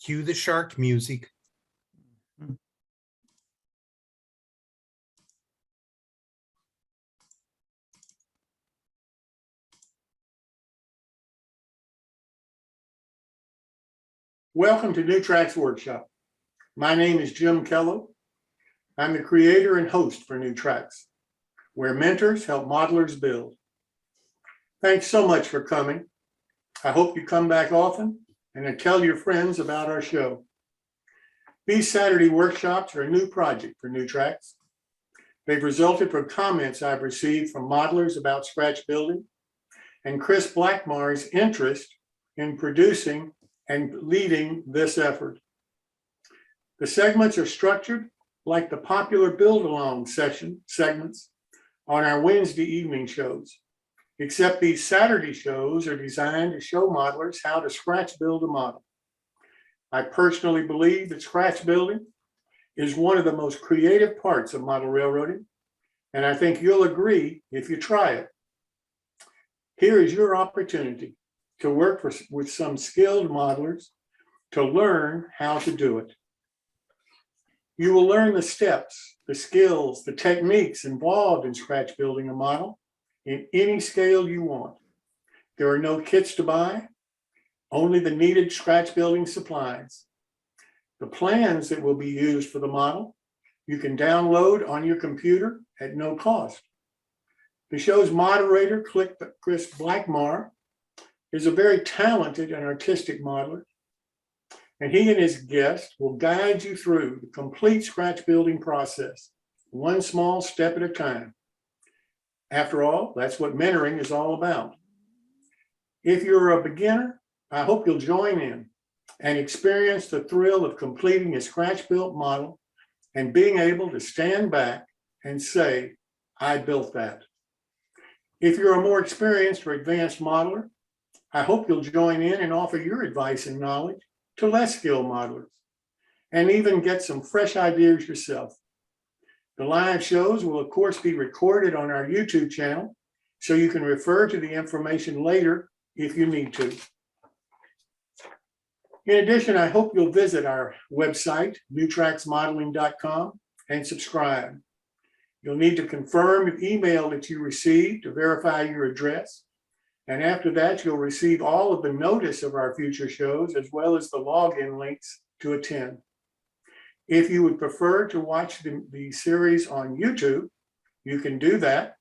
Cue the shark music. Welcome to New Tracks Workshop. My name is Jim Kello. I'm the creator and host for New Tracks, where mentors help modelers build. Thanks so much for coming. I hope you come back often and tell your friends about our show. These Saturday workshops are a new project for New Tracks. They've resulted from comments I've received from modelers about scratch building and Chris Blackmar's interest in producing and leading this effort. The segments are structured like the popular build-along segments on our Wednesday evening shows, except these Saturday shows are designed to show modelers how to scratch build a model. I personally believe that scratch building is one of the most creative parts of model railroading, and I think you'll agree if you try it. Here is your opportunity to work with some skilled modelers to learn how to do it. You will learn the steps, the skills, the techniques involved in scratch building a model in any scale you want. There are no kits to buy, only the needed scratch building supplies. The plans that will be used for the model, you can download on your computer at no cost. The show's moderator, Chris Blackmar, is a very talented and artistic modeler, and he and his guest will guide you through the complete scratch building process, one small step at a time. After all, that's what mentoring is all about. If you're a beginner, I hope you'll join in and experience the thrill of completing a scratch-built model and being able to stand back and say, I built that. If you're a more experienced or advanced modeler, I hope you'll join in and offer your advice and knowledge to less skilled modelers and even get some fresh ideas yourself. The live shows will, of course, be recorded on our YouTube channel, so you can refer to the information later if you need to. In addition, I hope you'll visit our website, newtracksmodeling.com, and subscribe. You'll need to confirm the email that you received to verify your address. And after that, you'll receive all of the notice of our future shows, as well as the login links to attend. If you would prefer to watch the series on YouTube, you can do that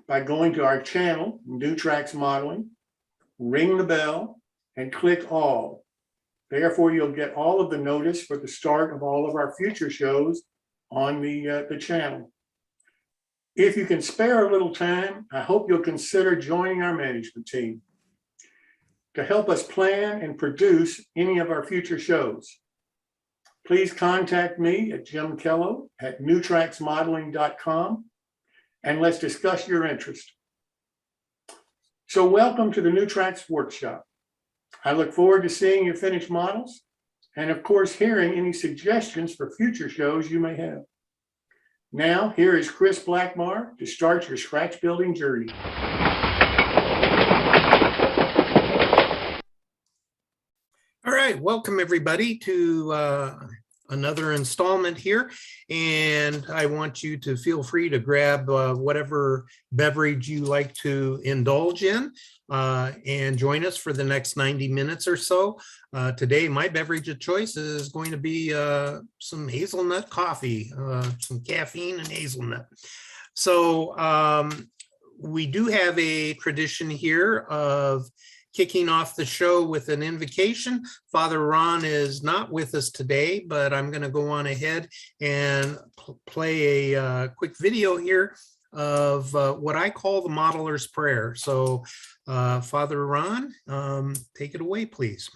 by going to our channel, New Tracks Modeling, ring the bell, and click all. Therefore, you'll get all of the notice for the start of all of our future shows on the channel. If you can spare a little time, I hope you'll consider joining our management team to help us plan and produce any of our future shows. Please contact me at Jim Kello at newtracksmodeling.com, and let's discuss your interest. So welcome to the New Tracks Workshop. I look forward to seeing your finished models and, of course, hearing any suggestions for future shows you may have. Now, here is Chris Blackmar to start your scratch building journey. All right, welcome everybody to another installment here, and I want you to feel free to grab whatever beverage you like to indulge in and join us for the next 90 minutes or so. Today, my beverage of choice is going to be some hazelnut coffee, some caffeine and hazelnut. So we do have a tradition here of kicking off the show with an invocation. Father Ron is not with us today, but I'm going to go on ahead and play a quick video here of what I call the modeler's prayer. So Father Ron, take it away, please.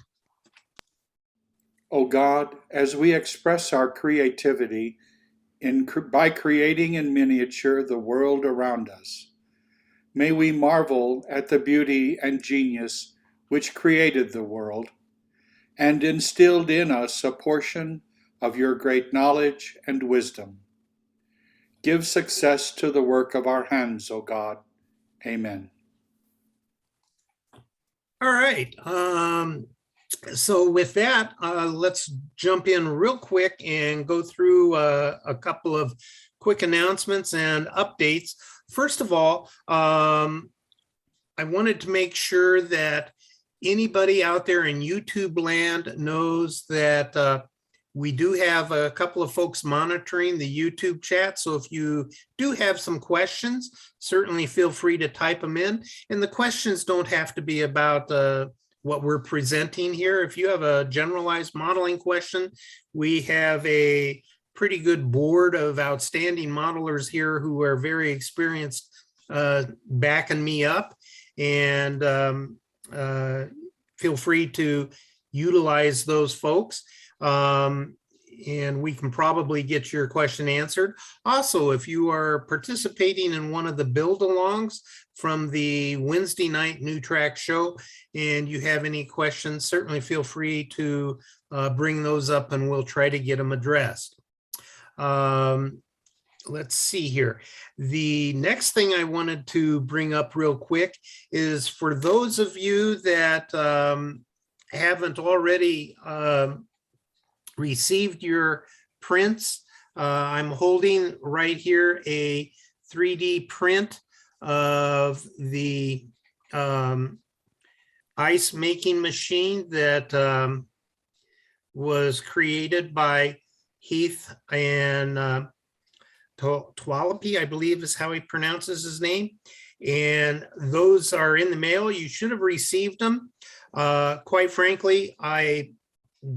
O God, as we express our creativity by creating in miniature the world around us, may we marvel at the beauty and genius which created the world and instilled in us a portion of your great knowledge and wisdom. Give success to the work of our hands, O God. Amen. All right. So with that, let's jump in real quick and go through a couple of quick announcements and updates. First of all, I wanted to make sure that anybody out there in YouTube land knows that we do have a couple of folks monitoring the YouTube chat. So if you do have some questions, certainly feel free to type them in. And the questions don't have to be about what we're presenting here. If you have a generalized modeling question, we have a pretty good board of outstanding modelers here who are very experienced backing me up. And feel free to utilize those folks. And we can probably get your question answered. Also, if you are participating in one of the build-alongs from the Wednesday night New Track show and you have any questions, certainly feel free to bring those up and we'll try to get them addressed. Let's see here. The next thing I wanted to bring up real quick is for those of you that haven't already received your prints, I'm holding right here a 3D print of the ice making machine that was created by Heath and Tualapi, I believe is how he pronounces his name. And those are in the mail. You should have received them. Quite frankly, I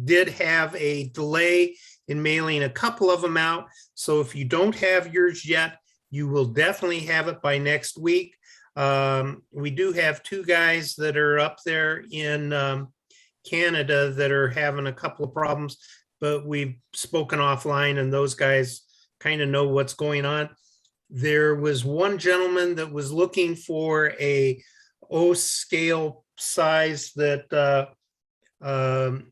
did have a delay in mailing a couple of them out. So if you don't have yours yet, you will definitely have it by next week. We do have two guys that are up there in Canada that are having a couple of problems, but we've spoken offline and those guys kind of know what's going on. There was one gentleman that was looking for a O scale size that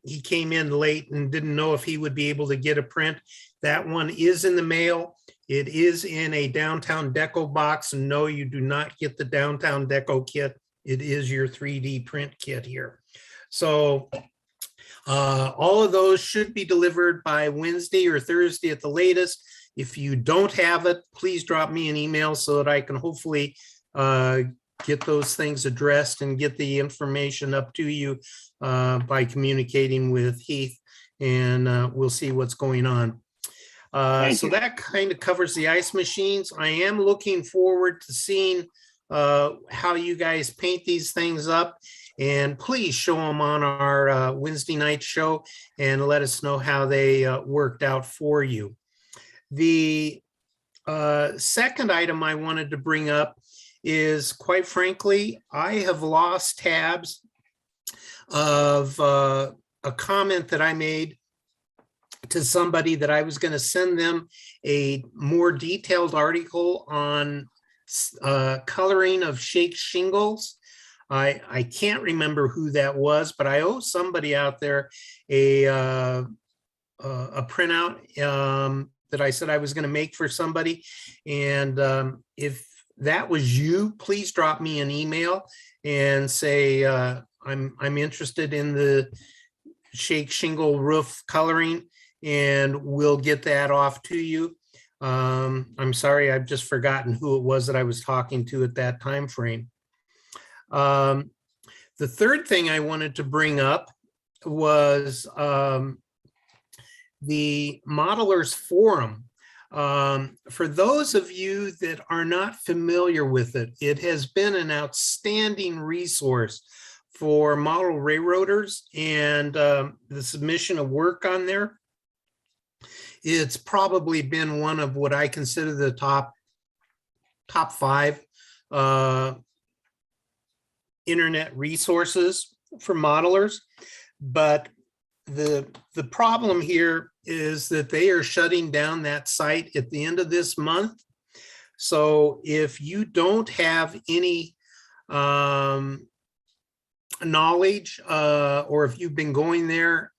he came in late and didn't know if he would be able to get a print. That one is in the mail. It is in a Downtown Deco box. And no, you do not get the Downtown Deco kit. It is your 3D print kit here. So all of those should be delivered by Wednesday or Thursday at the latest. If you don't have it, please drop me an email so that I can hopefully get those things addressed and get the information up to you by communicating with Heath, and we'll see what's going on. So that kind of covers the ice machines. I am looking forward to seeing how you guys paint these things up, and please show them on our Wednesday night show and let us know how they worked out for you. The second item I wanted to bring up is, quite frankly, I have lost tabs of a comment that I made to somebody that I was going to send them a more detailed article on coloring of shake shingles. I can't remember who that was, but I owe somebody out there a printout that I said I was going to make for somebody. And if that was you, please drop me an email and say, I'm interested in the shake shingle roof coloring, and we'll get that off to you. I'm sorry, I've just forgotten who it was that I was talking to at that time frame. The third thing I wanted to bring up was the Modelers Forum. For those of you that are not familiar with it, it has been an outstanding resource for model railroaders and the submission of work on there. It's probably been one of what I consider the top 5 internet resources for modelers. But the problem here is that they are shutting down that site at the end of this month. So if you don't have any knowledge, or if you've been going there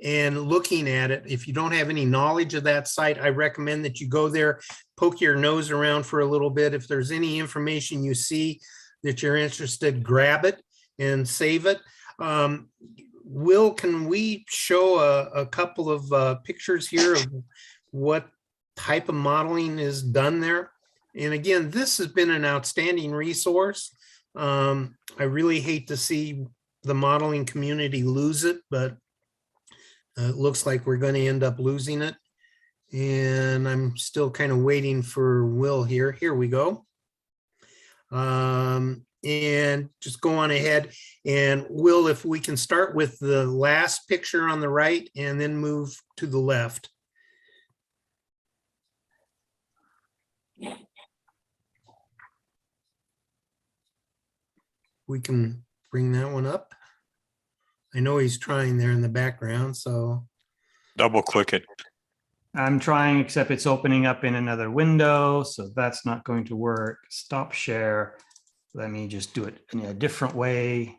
and looking at it, if you don't have any knowledge of that site, I recommend that you go there, poke your nose around for a little bit. If there's any information you see that you're interested, grab it and save it. Will, can we show a couple of pictures here of what type of modeling is done there? And again, this has been an outstanding resource. I really hate to see the modeling community lose it, but it looks like we're going to end up losing it. And I'm still kind of waiting for Will here. Here we go. And just go on ahead. And Will, if we can start with the last picture on the right and then move to the left. We can bring that one up. I know he's trying there in the background, so. Double click it. I'm trying, except it's opening up in another window, so that's not going to work. Stop share. Let me just do it in a different way.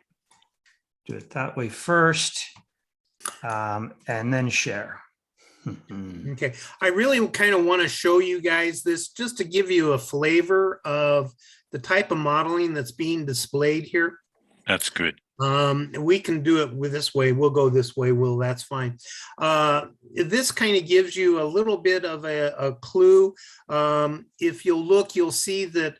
Do it that way first, and then share. Okay, I really kind of want to show you guys this just to give you a flavor of the type of modeling that's being displayed here. That's good. We can do it with this way. We'll go this way. Will, that's fine. This kind of gives you a little bit of a clue. If you'll look, you'll see that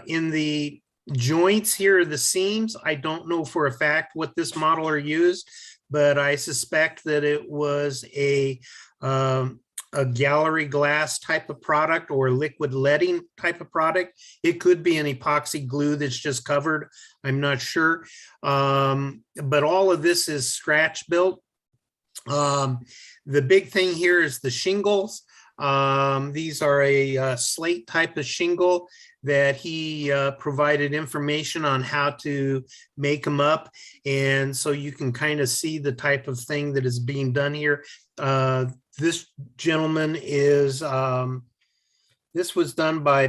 in the joints here, the seams, I don't know for a fact what this modeler used, but I suspect that it was a gallery glass type of product or liquid leading type of product. It could be an epoxy glue that's just covered. I'm not sure. But all of this is scratch built. The big thing here is the shingles. These are a slate type of shingle that he provided information on how to make them up. And so you can kind of see the type of thing that is being done here. This gentleman is, this was done by,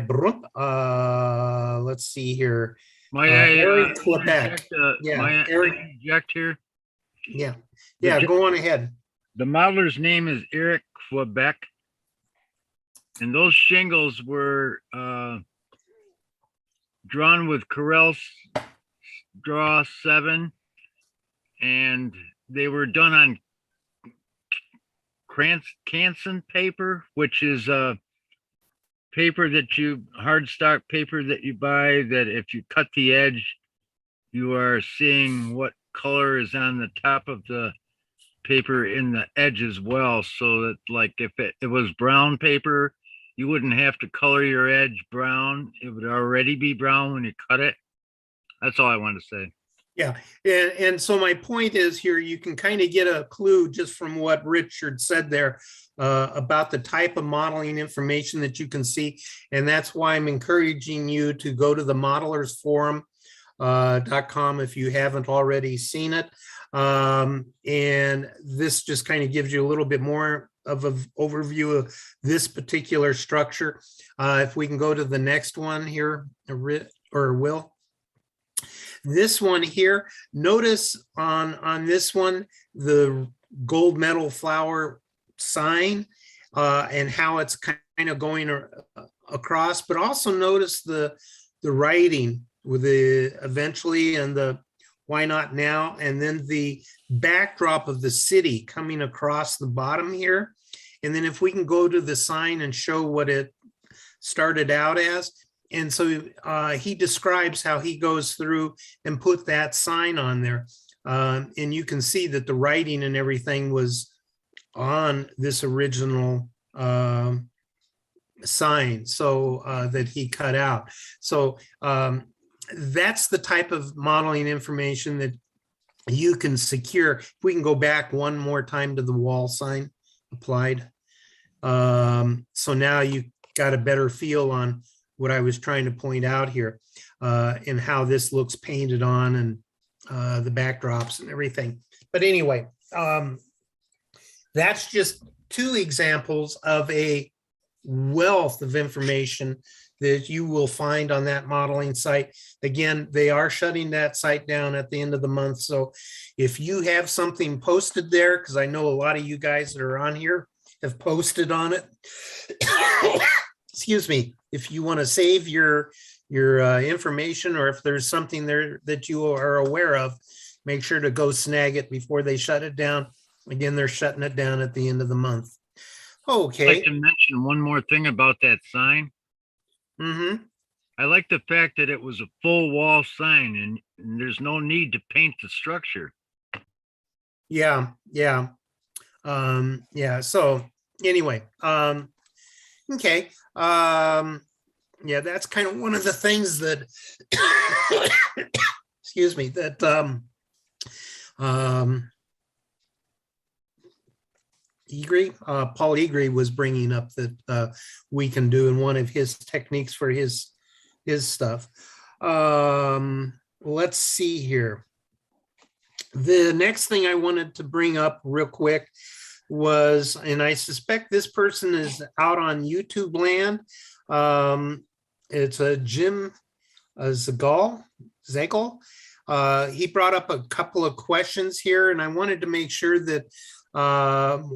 let's see here. Eric Quebec. Yeah, Eric. Inject here. Yeah, yeah, go on ahead. The modeler's name is Eric Quebec. And those shingles were drawn with Farrell Draw 7. And they were done on Canson paper, which is paper that hardstock paper that you buy, that if you cut the edge, you are seeing what color is on the top of the paper in the edge as well. So that, like, if it was brown paper, you wouldn't have to color your edge brown. It would already be brown when you cut it. That's all I wanted to say. Yeah, and so my point is here, you can kind of get a clue just from what Richard said there about the type of modeling information that you can see. And that's why I'm encouraging you to go to the modelersforum.com if you haven't already seen it. And this just kind of gives you a little bit more of an overview of this particular structure. If we can go to the next one here, or Will. This one here, notice on this one, the gold medal flower sign and how it's kind of going across, but also notice the writing with the eventually and the why not now, and then the backdrop of the city coming across the bottom here. And then if we can go to the sign and show what it started out as. And so he describes how he goes through and put that sign on there. And you can see that the writing and everything was on this original sign, so that he cut out. So that's the type of modeling information that you can secure. If we can go back one more time to the wall sign applied. So now you got a better feel on what I was trying to point out here, and how this looks painted on, and the backdrops and everything. But anyway, that's just two examples of a wealth of information that you will find on that modeling site. Again, they are shutting that site down at the end of the month. So if you have something posted there, because I know a lot of you guys that are on here have posted on it, excuse me, if you want to save your information, or if there's something there that you are aware of, make sure to go snag it before they shut it down. Again, they're shutting it down at the end of the month. I'd like Okay. to mention one more thing about that sign. Mm-hmm. I like the fact that it was a full wall sign and there's no need to paint the structure. Yeah, yeah. Yeah, so anyway, okay. Yeah, that's kind of one of the things that excuse me, that Paul Egri was bringing up that we can do in one of his techniques for his stuff. Let's see here. The next thing I wanted to bring up real quick was, and I suspect this person is out on YouTube land. It's a Jim Zagal. He brought up a couple of questions here, and I wanted to make sure that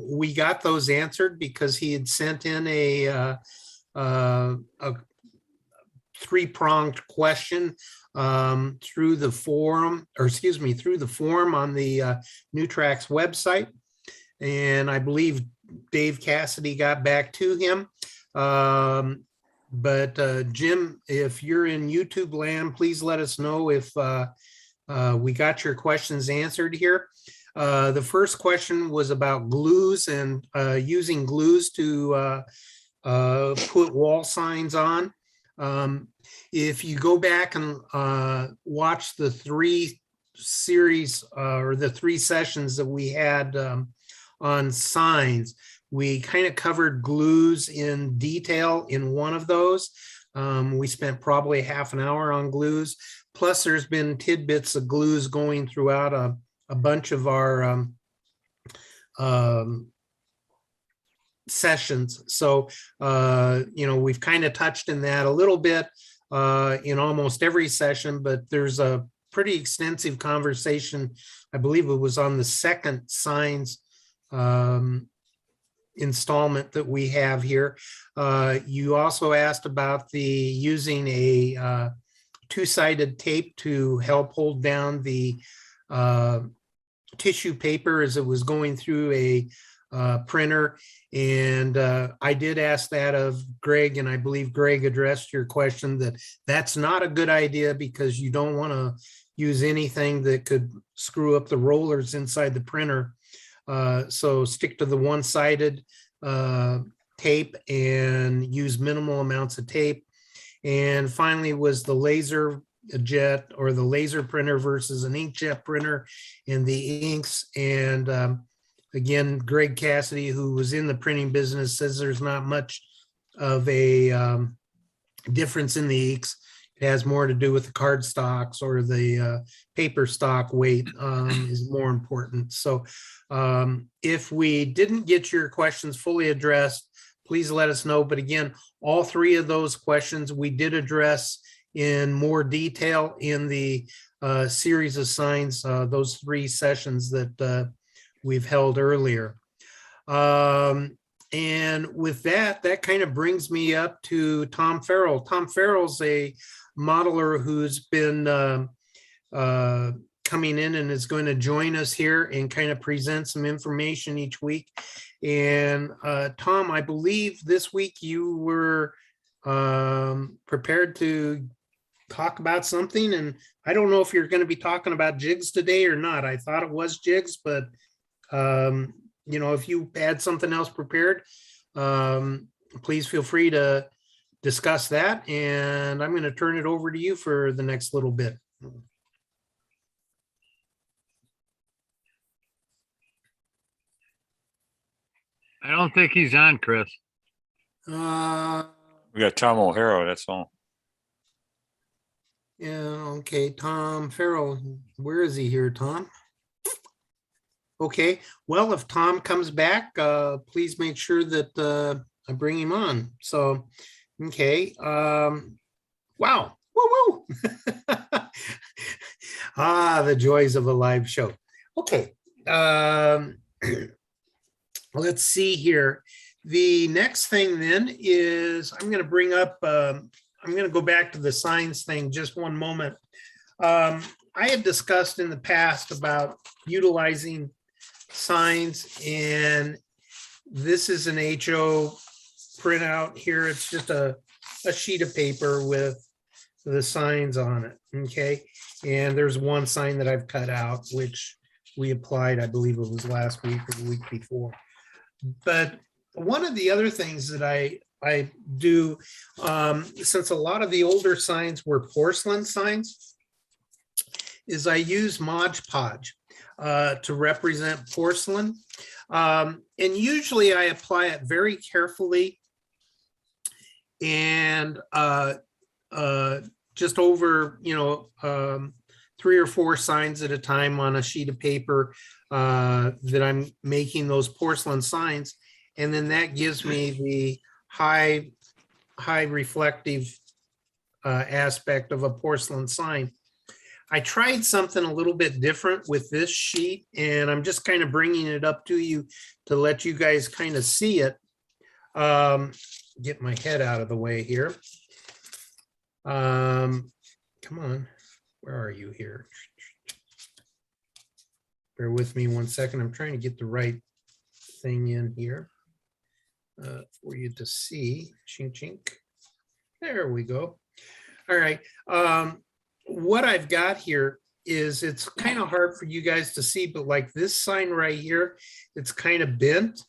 we got those answered because he had sent in a three-pronged question through the forum, or excuse me, through the form on the NewTracks website. And I believe Dave Cassidy got back to him. But Jim, if you're in YouTube land, please let us know if we got your questions answered here. The first question was about glues and using glues to put wall signs on. If you go back and watch the three series or the three sessions that we had on signs, we kind of covered glues in detail in one of those. We spent probably half an hour on glues. Plus, there's been tidbits of glues going throughout a bunch of our sessions. So, we've kind of touched in that a little bit in almost every session, but there's a pretty extensive conversation. I believe it was on the second signs installment that we have here. You also asked about the using a two-sided tape to help hold down the tissue paper as it was going through a printer. And I did ask that of Greg, and I believe Greg addressed your question that that's not a good idea because you don't want to use anything that could screw up the rollers inside the printer. So stick to the one-sided tape and use minimal amounts of tape. And finally was the laser jet or the laser printer versus an inkjet printer and the inks. And again, Greg Cassidy, who was in the printing business, says there's not much of a difference in the inks. It has more to do with the card stocks or the paper stock weight is more important. So if we didn't get your questions fully addressed, please let us know. But again, all three of those questions we did address in more detail in the series of signs, those three sessions that we've held earlier. And with that, that kind of brings me up to Tom Farrell. Tom Farrell's a modeler who's been coming in and is going to join us here and kind of present some information each week. And Tom, I believe this week you were prepared to talk about something, and I don't know if you're going to be talking about jigs today or not. I thought it was jigs, but if you had something else prepared, please feel free to discuss that. And I'm going to turn it over to you for the next little bit. I don't think he's on, Chris. We got Tom O'Hara, that's all. Yeah, okay, Tom Farrell, where is he here, Tom? Okay, well, if Tom comes back, please make sure that I bring him on. So, okay, wow, woo-woo. The joys of a live show. Okay, let's see here. The next thing then is I'm going to bring up, I'm going to go back to the signs thing just one moment. I had discussed in the past about utilizing signs, and this is an HO printout here. It's just a sheet of paper with the signs on it, okay? And there's one sign that I've cut out, which we applied, I believe it was last week or the week before. But one of the other things that I do, since a lot of the older signs were porcelain signs, is I use Mod Podge to represent porcelain. And usually I apply it very carefully and just over, 3 or 4 signs at a time on a sheet of paper that I'm making those porcelain signs. And then that gives me the high reflective aspect of a porcelain sign. I tried something a little bit different with this sheet, and I'm just kind of bringing it up to you to let you guys kind of see it. Get my head out of the way here. Come on, where are you here? Bear with me one second. I'm trying to get the right thing in here for you to see. Chink, chink. There we go. All right. What I've got here is, it's kind of hard for you guys to see, but like this sign right here, it's kind of bent.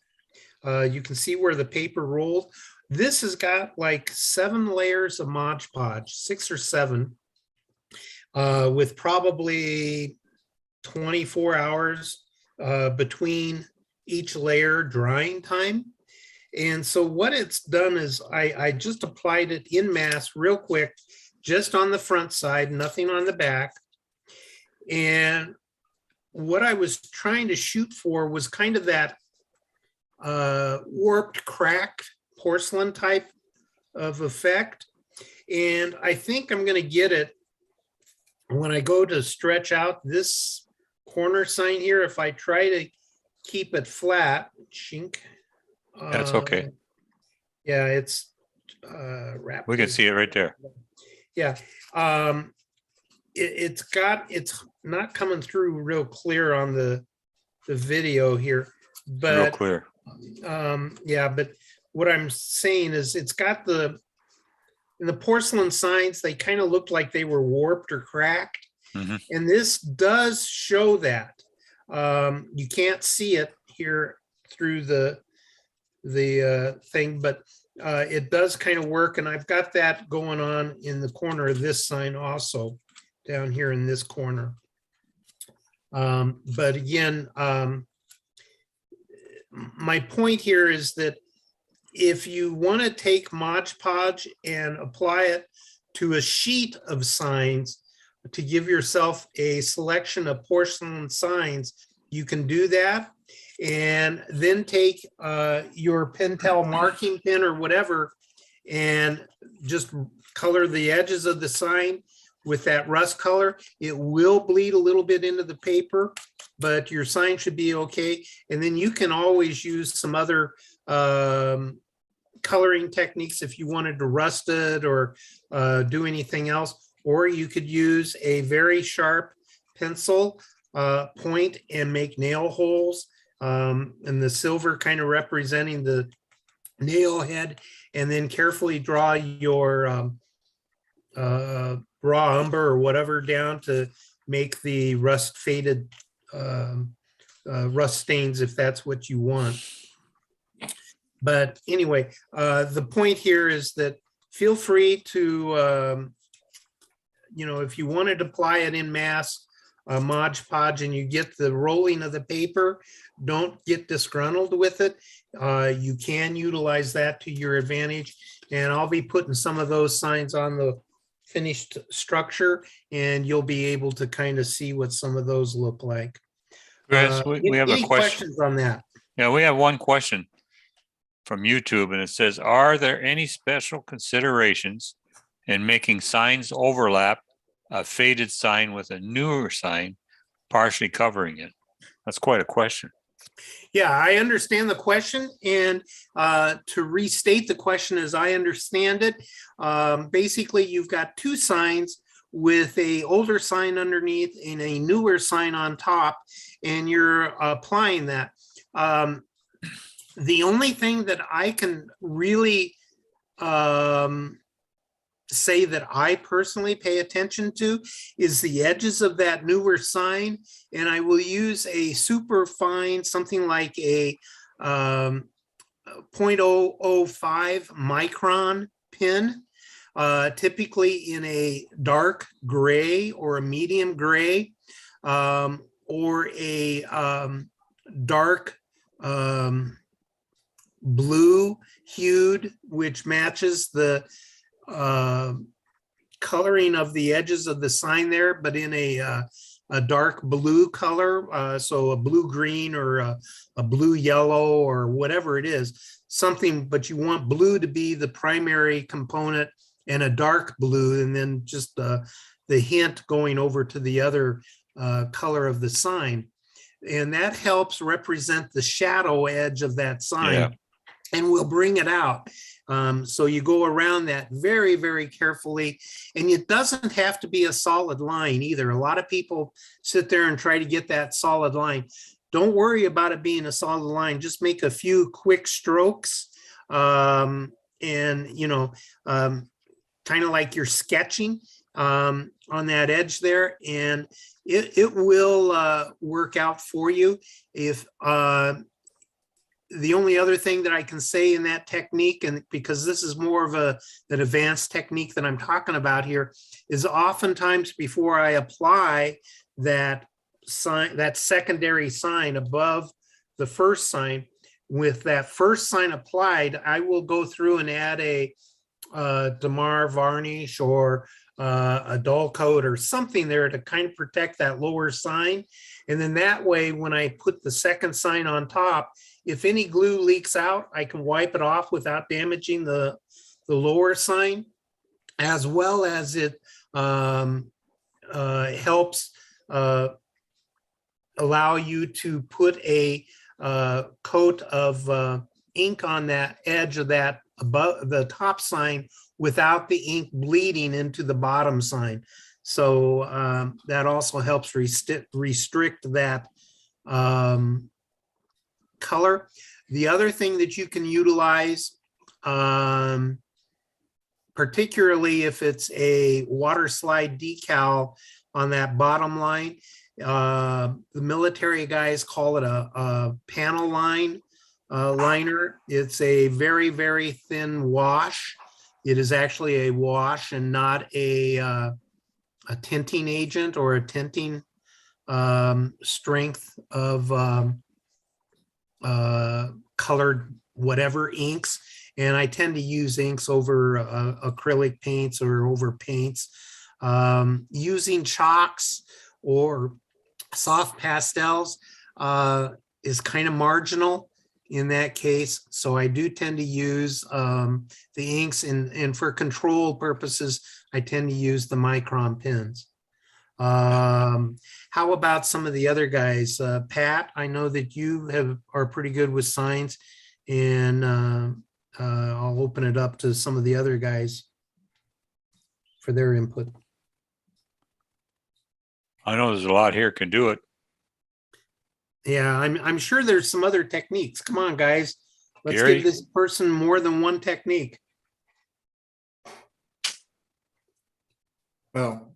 You can see where the paper rolled. This has got like 7 layers of Mod Podge, 6 or 7, with probably 24 hours between each layer drying time. And so what it's done is I just applied it in mass real quick, just on the front side, nothing on the back. And what I was trying to shoot for was kind of that warped, cracked porcelain type of effect. And I think I'm going to get it when I go to stretch out this corner sign here. If I try to keep it flat, chink. That's okay. Yeah, it's wrapped. We can see it right there. Yeah. It's not coming through real clear on the video here, but Real clear. yeah, but what I'm saying is it's got in the porcelain signs, they kind of looked like they were warped or cracked. Mhm. And this does show that. You can't see it here through the thing, but it does kind of work. And I've got that going on in the corner of this sign also, down here in this corner. But again, my point here is that if you want to take Mod Podge and apply it to a sheet of signs to give yourself a selection of porcelain signs, you can do that. And then take your Pentel marking pen or whatever and just color the edges of the sign with that rust color. It will bleed a little bit into the paper, but your sign should be okay. And then you can always use some other coloring techniques if you wanted to rust it or do anything else. Or you could use a very sharp pencil point and make nail holes. And the silver kind of representing the nail head, and then carefully draw your raw umber or whatever down to make the rust faded rust stains if that's what you want. But anyway, the point here is that feel free to, if you wanted to apply it in mass, Mod Podge, and you get the rolling of the paper, don't get disgruntled with it. You can utilize that to your advantage. And I'll be putting some of those signs on the finished structure, and you'll be able to kind of see what some of those look like. Chris, we have a Any question. questions on that? Yeah, we have one question from YouTube, and it says, are there any special considerations in making signs overlap a faded sign with a newer sign, partially covering it? That's quite a question. Yeah, I understand the question. And to restate the question as I understand it, basically you've got 2 signs. with a older sign underneath and a newer sign on top, and you're applying that. The only thing that I can really say that I personally pay attention to is the edges of that newer sign. And I will use a super fine, something like a 0.005 micron pin, typically in a dark gray or a medium gray, or a dark blue hued, which matches the coloring of the edges of the sign there, but in a dark blue color, so a blue green or a blue yellow or whatever it is, something, but you want blue to be the primary component and a dark blue, and then just the hint going over to the other color of the sign. And that helps represent the shadow edge of that sign, and we'll bring it out. So you go around that very, very carefully, and it doesn't have to be a solid line either. A lot of people sit there and try to get that solid line. Don't worry about it being a solid line. Just make a few quick strokes, and, you know, kind of like you're sketching on that edge there, and it will work out for you. If the only other thing that I can say in that technique, and because this is more of an advanced technique that I'm talking about here, is oftentimes before I apply that sign, that secondary sign above the first sign, with that first sign applied, I will go through and add a Damar varnish or a dull coat or something there to kind of protect that lower sign. And then that way, when I put the second sign on top, if any glue leaks out, I can wipe it off without damaging the lower sign, as well as it helps allow you to put a coat of ink on that edge of that above the top sign without the ink bleeding into the bottom sign. So that also helps restrict that color. The other thing that you can utilize, particularly if it's a water slide decal on that bottom line, the military guys call it a panel line liner. It's a very, very thin wash. It is actually a wash and not a tinting agent or a tinting strength of colored whatever inks. And I tend to use inks over acrylic paints or over paints. Using chalks or soft pastels is kind of marginal in that case. So I do tend to use the inks, and for control purposes, I tend to use the micron pens. How about some of the other guys? Pat, I know that you are pretty good with signs, and I'll open it up to some of the other guys for their input. I know there's a lot here can do it. Yeah, I'm sure there's some other techniques. Come on, guys. Let's Gary? give this person more than one technique. Well,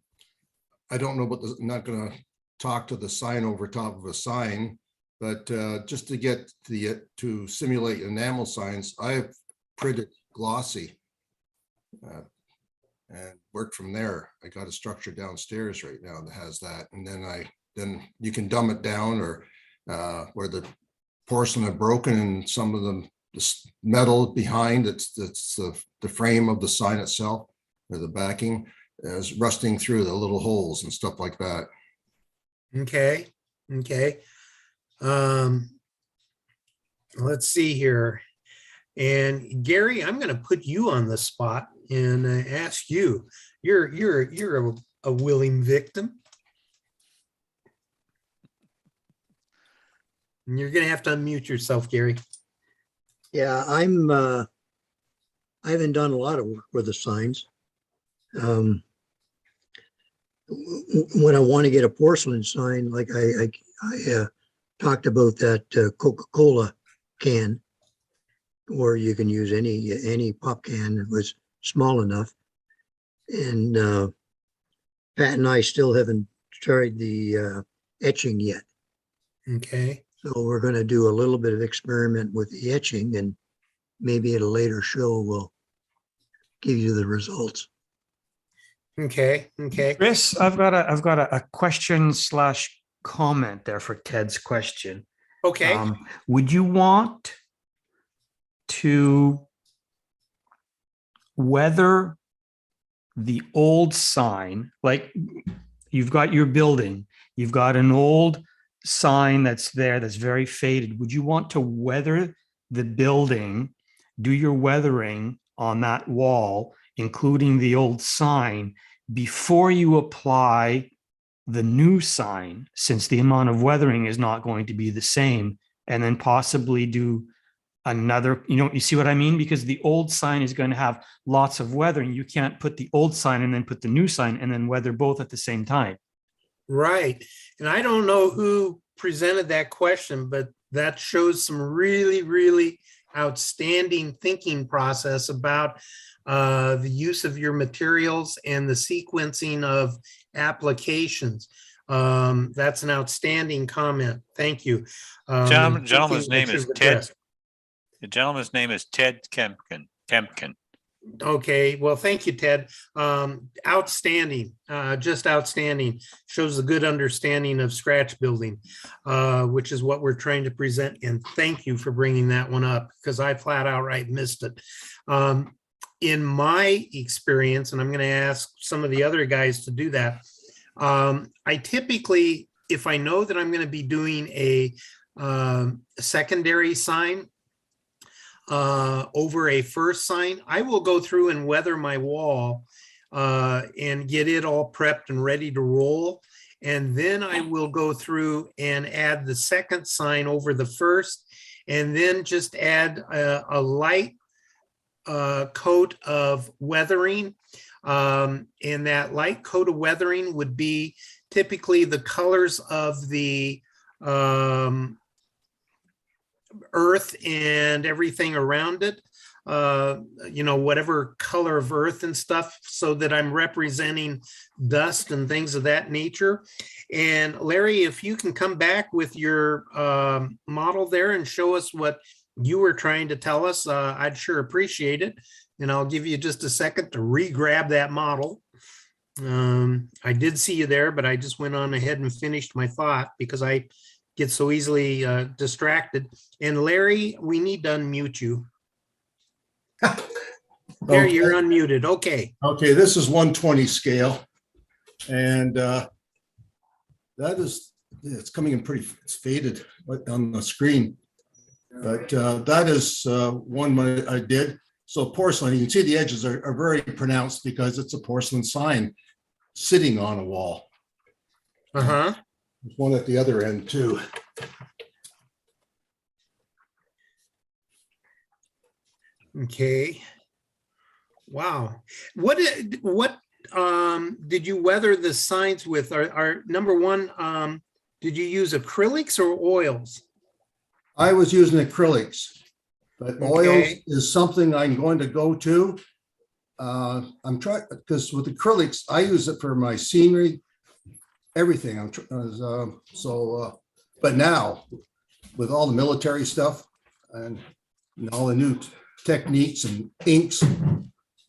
I don't know what I'm not going to talk to the sign over top of a sign, but just to get to simulate enamel signs, I've printed glossy and worked from there. I got a structure downstairs right now that has that, and then you can dumb it down, or where the porcelain are broken and some of them, the metal behind it's the frame of the sign itself, or the backing is rusting through the little holes and stuff like that. Okay. Let's see here. And Gary, I'm going to put you on the spot and ask you. You're a willing victim. And you're going to have to unmute yourself, Gary. Yeah, I haven't done a lot of work with the signs. when I want to get a porcelain sign, like I talked about that Coca-Cola can, or you can use any pop can that was small enough. And Pat and I still haven't tried the etching yet. Okay. So we're going to do a little bit of experiment with the etching, and maybe at a later show we'll give you the results. Okay. Okay. Chris, I've got a question / comment there for Ted's question. Okay. Would you want to weather the old sign? Like, you've got your building, you've got an old sign that's there that's very faded. Would you want to weather the building, do your weathering on that wall, including the old sign, before you apply the new sign, since the amount of weathering is not going to be the same, and then possibly do another, you see what I mean? Because the old sign is going to have lots of weathering. You can't put the old sign and then put the new sign and then weather both at the same time. Right. And I don't know who presented that question, but that shows some really, really outstanding thinking process about the use of your materials and the sequencing of applications. That's an outstanding comment. Thank you. Gentleman's name is Ted. Addressed. The gentleman's name is Ted Kempkin. Okay, well, thank you, Ted. Outstanding, just outstanding. Shows a good understanding of scratch building, which is what we're trying to present. And thank you for bringing that one up, because I flat outright missed it. In my experience, and I'm going to ask some of the other guys to do that, I typically, if I know that I'm going to be doing a secondary sign over a first sign, I will go through and weather my wall and get it all prepped and ready to roll. And then I will go through and add the second sign over the first, and then just add a light coat of weathering. And that light coat of weathering would be typically the colors of the earth and everything around it, whatever color of earth and stuff, so that I'm representing dust and things of that nature. And Larry, if you can come back with your model there and show us what you were trying to tell us, I'd sure appreciate it. And I'll give you just a second to re-grab that model. I did see you there, but I just went on ahead and finished my thought because I get so easily distracted. And Larry, we need to unmute you. There, Okay. you're unmuted. Okay. Okay, this is 120 scale. And that is, it's coming in pretty, it's faded on the screen. But that is one I did. So porcelain, you can see the edges are very pronounced because it's a porcelain sign sitting on a wall. Uh-huh. There's one at the other end too. Okay. Wow. What did you weather the signs with? Are number one, did you use acrylics or oils? I was using acrylics, but oils Okay. is something I'm going to go to. I'm trying, because with acrylics, I use it for my scenery, everything. But now with all the military stuff and all the new techniques and inks,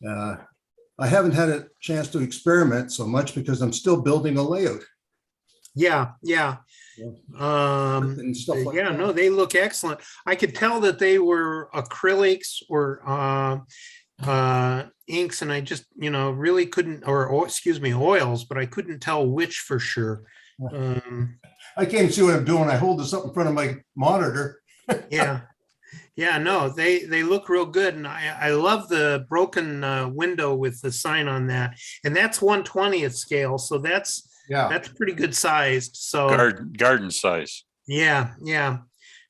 I haven't had a chance to experiment so much because I'm still building a layout. Yeah. And stuff like Yeah, that. no, they look excellent. I could tell that they were acrylics or inks, and I just, really couldn't, oils, but I couldn't tell which for sure. I can't see what I'm doing. I hold this up in front of my monitor. Yeah, no, they look real good. And I love the broken window with the sign on that. And that's 1/20th scale. So that's pretty good sized. So Garden size. yeah.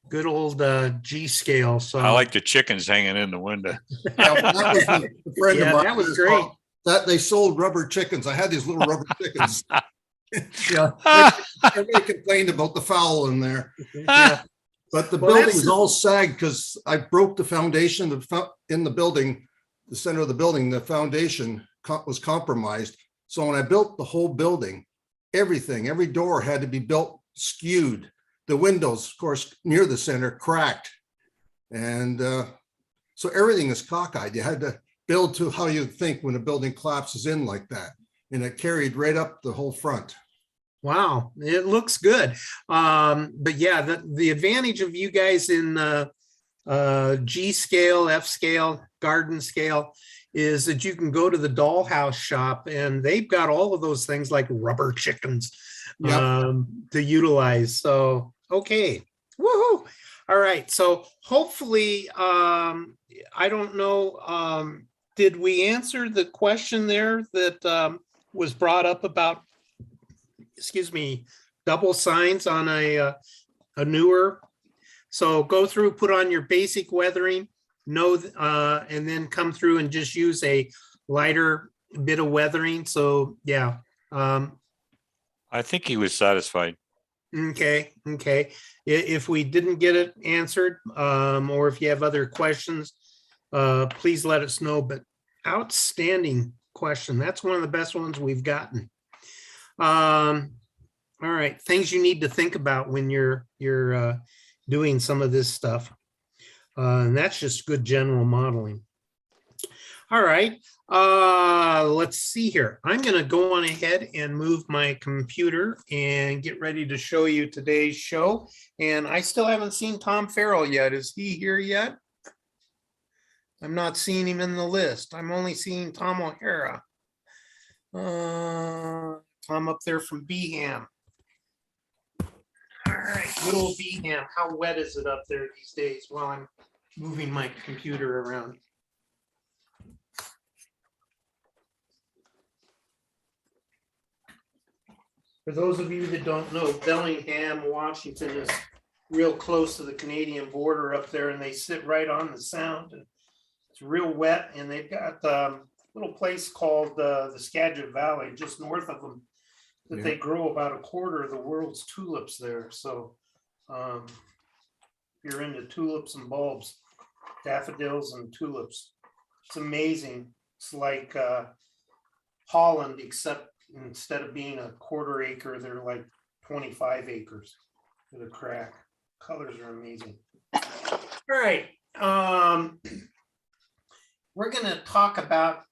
Good old G scale. So I like the chickens hanging in the window. Yeah, that was a friend of mine. that was great. That they sold rubber chickens. I had these little rubber chickens. Yeah. Everybody complained about the foul in there, Yeah. but the Well, that's- building's all sagged because I broke the foundation in the building, the center of the building, the foundation was compromised. So when I built the whole building, everything, every door had to be built skewed. The windows, of course, near the center cracked. And so everything is cockeyed. You had to build to how you think when a building collapses in like that. And it carried right up the whole front. Wow, it looks good. But yeah, the advantage of you guys in G scale, F scale, garden scale is that you can go to the dollhouse shop and they've got all of those things like rubber chickens Yep. to utilize. So, okay. Woohoo. All right. So hopefully, I don't know, did we answer the question there that was brought up about, excuse me, double signs on a newer? So go through, put on your basic weathering, and then come through and just use a lighter bit of weathering. So yeah. I think he was satisfied. Okay. If we didn't get it answered, or if you have other questions, please let us know. But outstanding question. That's one of the best ones we've gotten. All right. Things you need to think about when you're doing some of this stuff. And that's just good general modeling. All right. Let's see here. I'm going to go on ahead and move my computer and get ready to show you today's show. And I still haven't seen Tom Farrell yet. Is he here yet? I'm not seeing him in the list. I'm only seeing Tom O'Hara. Tom up there from Beeham. All right, good old Beeham. How wet is it up there these days while I'm moving my computer around? For those of you that don't know, Bellingham, Washington is real close to the Canadian border up there, and they sit right on the Sound. And it's real wet, and they've got a little place called the Skagit Valley just north of them that they grow about a quarter of the world's tulips there. So if you're into tulips and bulbs, daffodils and tulips, it's amazing. It's like Holland, except instead of being a quarter acre, they're like 25 acres with a crack. Colors are amazing. All right. We're going to talk about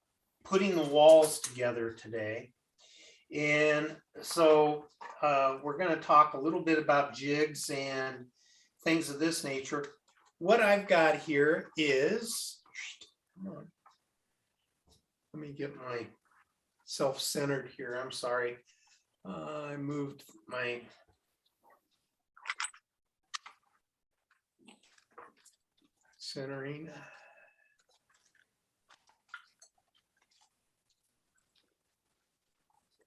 putting the walls together today. And so we're going to talk a little bit about jigs and things of this nature. What I've got here is, come on, let me get my self-centered here. I'm sorry. I moved my centering.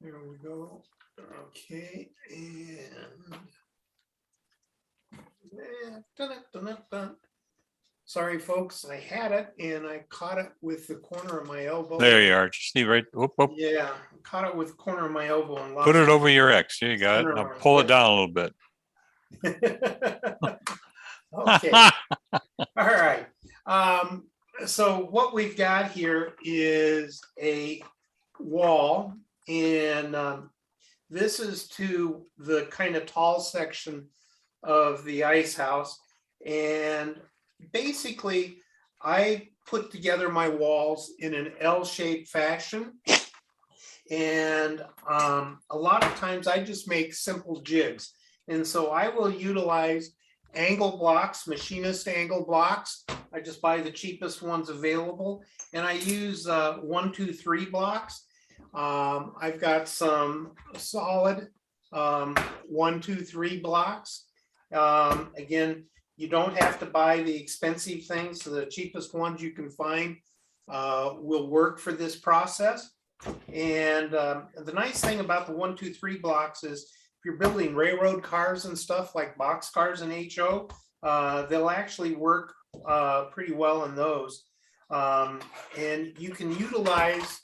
There we go. Okay, and sorry, folks, I had it and I caught it with the corner of my elbow. There you are. Just see right. Whoop, whoop. Yeah, caught it with the corner of my elbow and lost Put it my- over your X. Here you got it. Now pull it down a little bit. Okay. All right. So what we've got here is a wall, and this is to the kind of tall section of the ice house. And basically, I put together my walls in an L-shaped fashion. And a lot of times I just make simple jigs. And so I will utilize angle blocks, machinist angle blocks. I just buy the cheapest ones available. And I use 1, 2, 3 blocks. I've got some solid 1, 2, 3 blocks. Again, you don't have to buy the expensive things. So the cheapest ones you can find will work for this process. And the nice thing about the 1, 2, 3 blocks is if you're building railroad cars and stuff like box cars and HO, they'll actually work pretty well in those. And you can utilize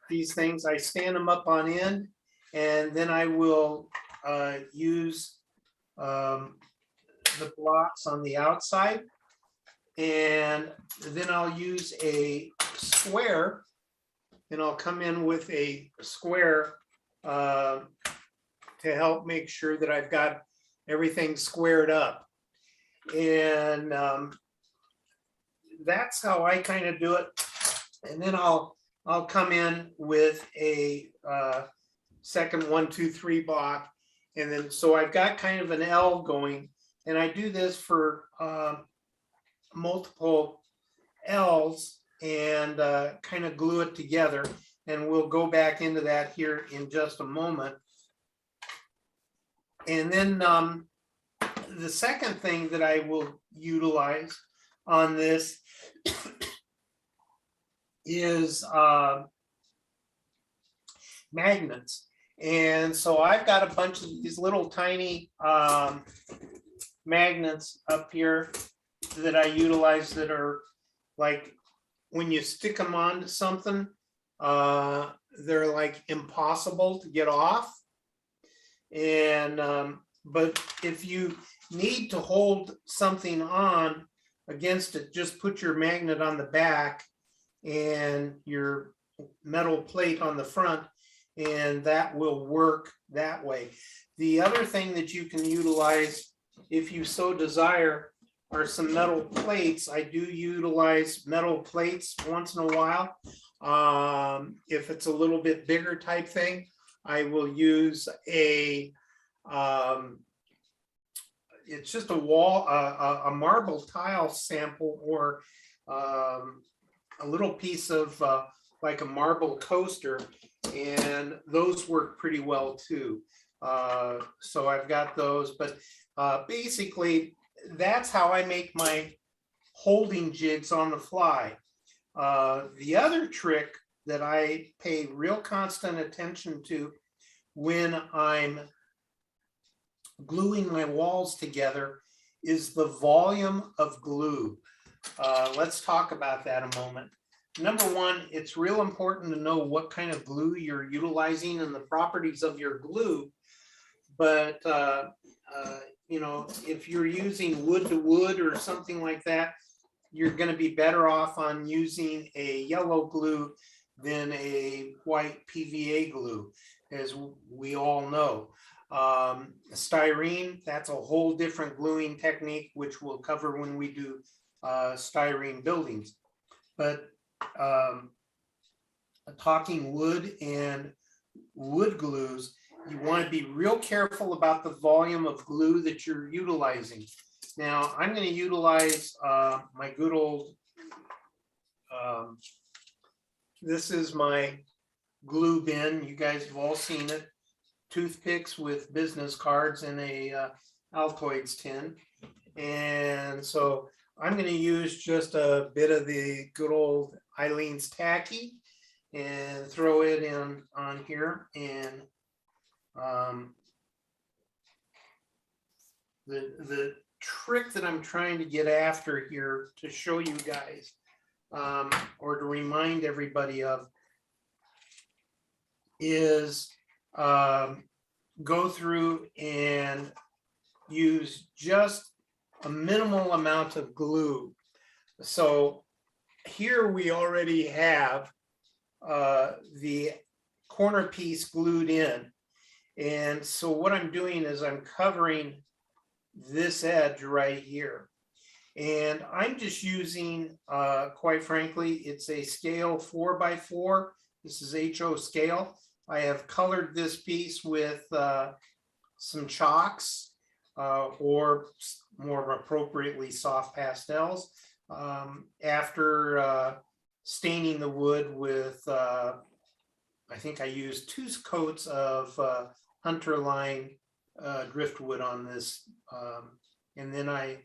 these things. I stand them up on end, And then I will use the blocks on the outside. And then I'll use a square, and I'll come in with a square to help make sure that I've got everything squared up. And that's how I kind of do it. And then I'll come in with a second 1, 2, 3 block. And then, so I've got kind of an L going, and I do this for multiple L's and kind of glue it together. And we'll go back into that here in just a moment. And then the second thing that I will utilize on this is magnets. And so I've got a bunch of these little tiny magnets up here that I utilize that are like, when you stick them onto something, they're like impossible to get off. And but if you need to hold something on against it, just put your magnet on the back and your metal plate on the front, and that will work that way. The other thing that you can utilize, if you so desire, are some metal plates. I do utilize metal plates once in a while. If it's a little bit bigger type thing, I will use a, it's just a wall, a marble tile sample, or a little piece of like a marble coaster, and those work pretty well too. So I've got those, but basically that's how I make my holding jigs on the fly. The other trick that I pay real constant attention to when I'm gluing my walls together is the volume of glue. Let's talk about that a moment. Number one, it's real important to know what kind of glue you're utilizing and the properties of your glue. But you know, if you're using wood to wood or something like that, you're going to be better off on using a yellow glue than a white PVA glue, as we all know. Styrene, that's a whole different gluing technique, which we'll cover when we do styrene buildings. But talking wood and wood glues, you want to be real careful about the volume of glue that you're utilizing. Now, I'm going to utilize my good old, this is my glue bin. You guys have all seen it. Toothpicks with business cards in a Altoids tin. And so I'm going to use just a bit of the good old Eileen's tacky and throw it in on here. And the trick that I'm trying to get after here to show you guys, or to remind everybody of, is go through and use just a minimal amount of glue. So here we already have the corner piece glued in. And so what I'm doing is I'm covering this edge right here. And I'm just using, quite frankly, it's a scale 4x4. This is HO scale. I have colored this piece with some chalks, or more appropriately soft pastels, after staining the wood with, I think I used 2 coats of hunter line driftwood on this, and then I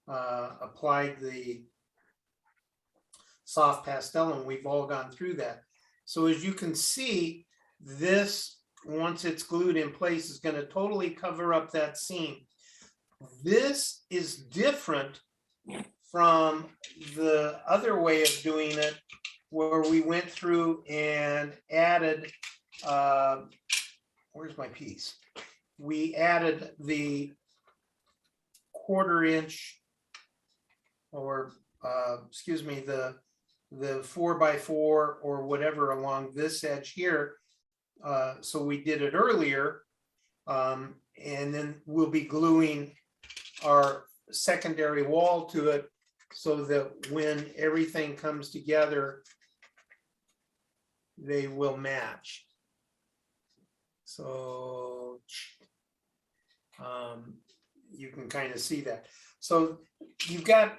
applied the soft pastel, and we've all gone through that. So as you can see, this, once it's glued in place, is going to totally cover up that seam. This is different from the other way of doing it, where we went through and added, where's my piece? We added the 1/4 inch or excuse me, the 4x4 or whatever along this edge here. So we did it earlier. And then we'll be gluing our secondary wall to it so that when everything comes together, they will match. So you can kind of see that. So you've got,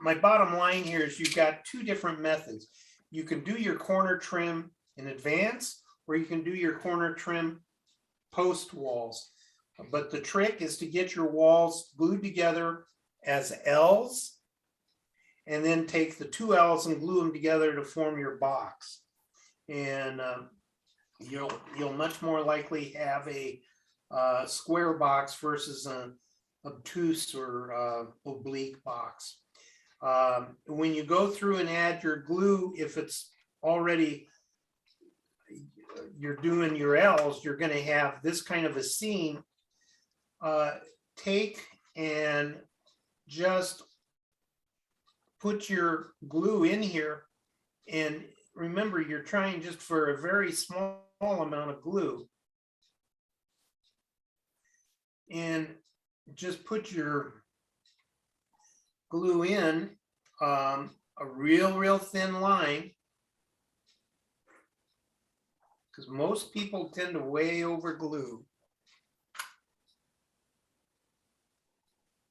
my bottom line here is you've got 2 different methods. You can do your corner trim in advance, or you can do your corner trim post walls. But the trick is to get your walls glued together as L's, and then take the 2 L's and glue them together to form your box. And you'll much more likely have a square box versus an obtuse or oblique box. When you go through and add your glue, if it's already, you're doing your L's, you're going to have this kind of a seam. Take and just put your glue in here, and remember, you're trying just for a very small amount of glue, and just put your glue in a real thin line, because most people tend to way over glue.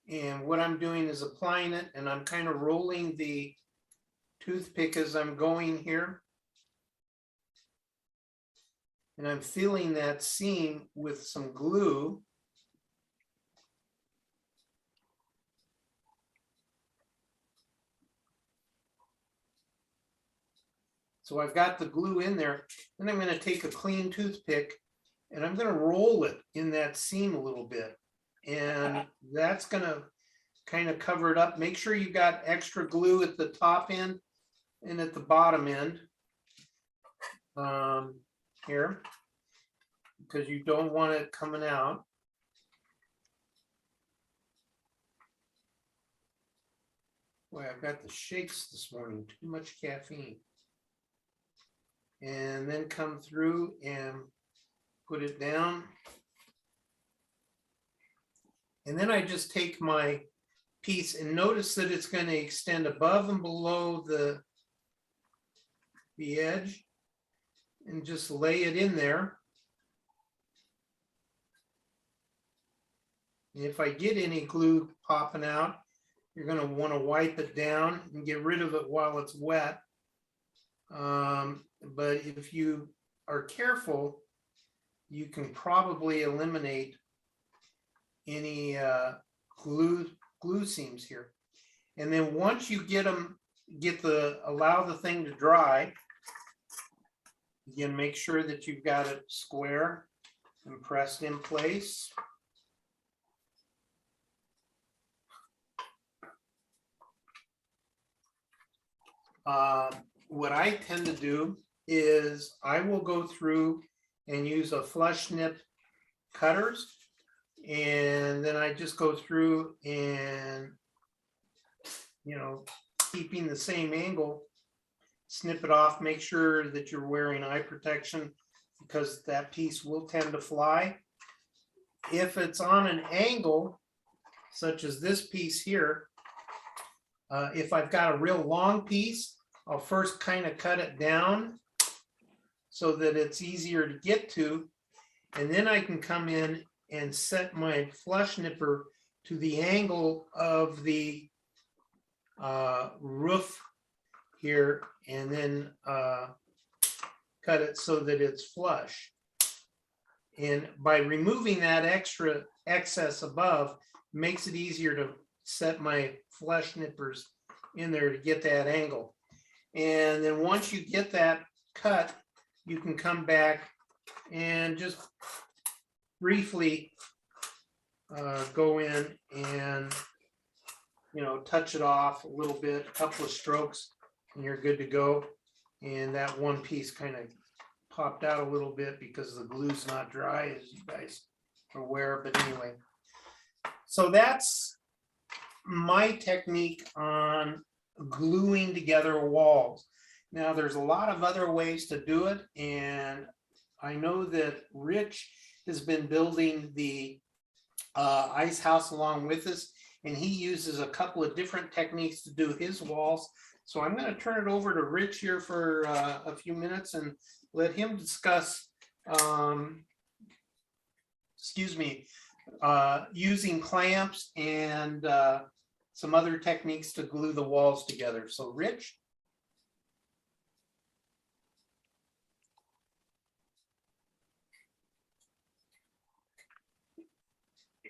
And what I'm doing is applying it, and I'm kind of rolling the toothpick as I'm going here. And I'm filling that seam with some glue. So I've got the glue in there. Then I'm going to take a clean toothpick and I'm going to roll it in that seam a little bit. And that's going to kind of cover it up. Make sure you got extra glue at the top end and at the bottom end here, because you don't want it coming out. Boy, I've got the shakes this morning, too much caffeine. And then come through and put it down. And then I just take my piece and notice that it's going to extend above and below the edge, and just lay it in there. And if I get any glue popping out, you're going to want to wipe it down and get rid of it while it's wet. But if you are careful, you can probably eliminate any glue seams here. And then once you get them, allow the thing to dry, again, make sure that you've got it square and pressed in place. What I tend to do is I will go through and use a flush nip cutters, and then I just go through and, you know, keeping the same angle, snip it off, make sure that you're wearing eye protection, because that piece will tend to fly. If it's on an angle, such as this piece here, if I've got a real long piece, I'll first kind of cut it down so that it's easier to get to. And then I can come in and set my flush nipper to the angle of the roof here, and then cut it so that it's flush. And by removing that extra excess above, makes it easier to set my flush nippers in there to get that angle. And then once you get that cut, you can come back and just briefly go in and, you know, touch it off a little bit, a couple of strokes, and you're good to go. And that one piece kind of popped out a little bit because the glue's not dry, as you guys are aware, but anyway. So that's my technique on gluing together walls. Now, there's a lot of other ways to do it, and I know that Rich has been building the ice house along with us, and he uses a couple of different techniques to do his walls. So I'm going to turn it over to Rich here for a few minutes and let him discuss, using clamps and some other techniques to glue the walls together. So Rich?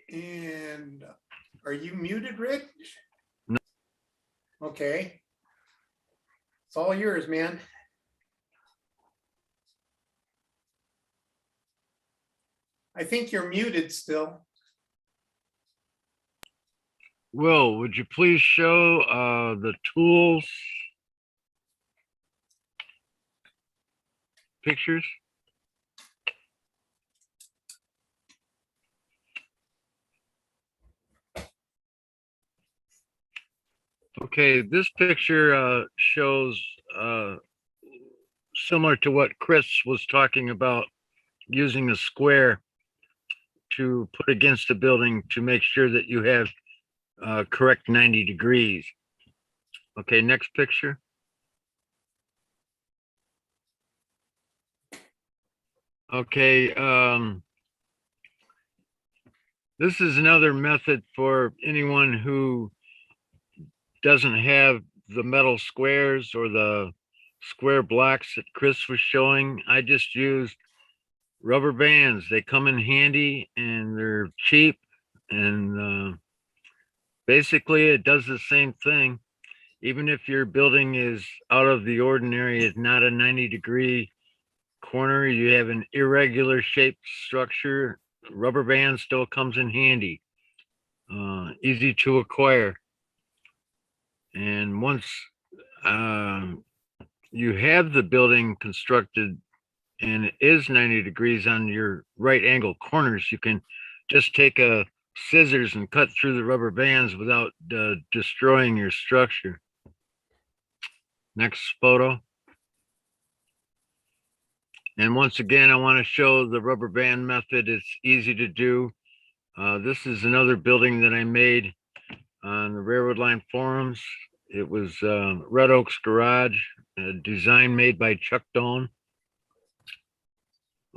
And are you muted, Rich? No. Okay. It's all yours, man. I think you're muted still. Will, would you please show the tools pictures? Okay, this picture shows similar to what Chris was talking about, using a square to put against the building to make sure that you have correct 90 degrees. Okay, next picture. Okay, this is another method for anyone who doesn't have the metal squares or the square blocks that Chris was showing. I just used rubber bands. They come in handy and they're cheap, and basically it does the same thing. Even if your building is out of the ordinary, it's not a 90-degree corner, you have an irregular shaped structure, rubber band still comes in handy. Easy to acquire. And once you have the building constructed and it is 90 degrees on your right angle corners, you can just take a scissors and cut through the rubber bands without destroying your structure. Next photo. And once again, I want to show the rubber band method. It's easy to do. This is another building that I made on the Railroad Line forums. It was Red Oak's Garage, a design made by Chuck Doan.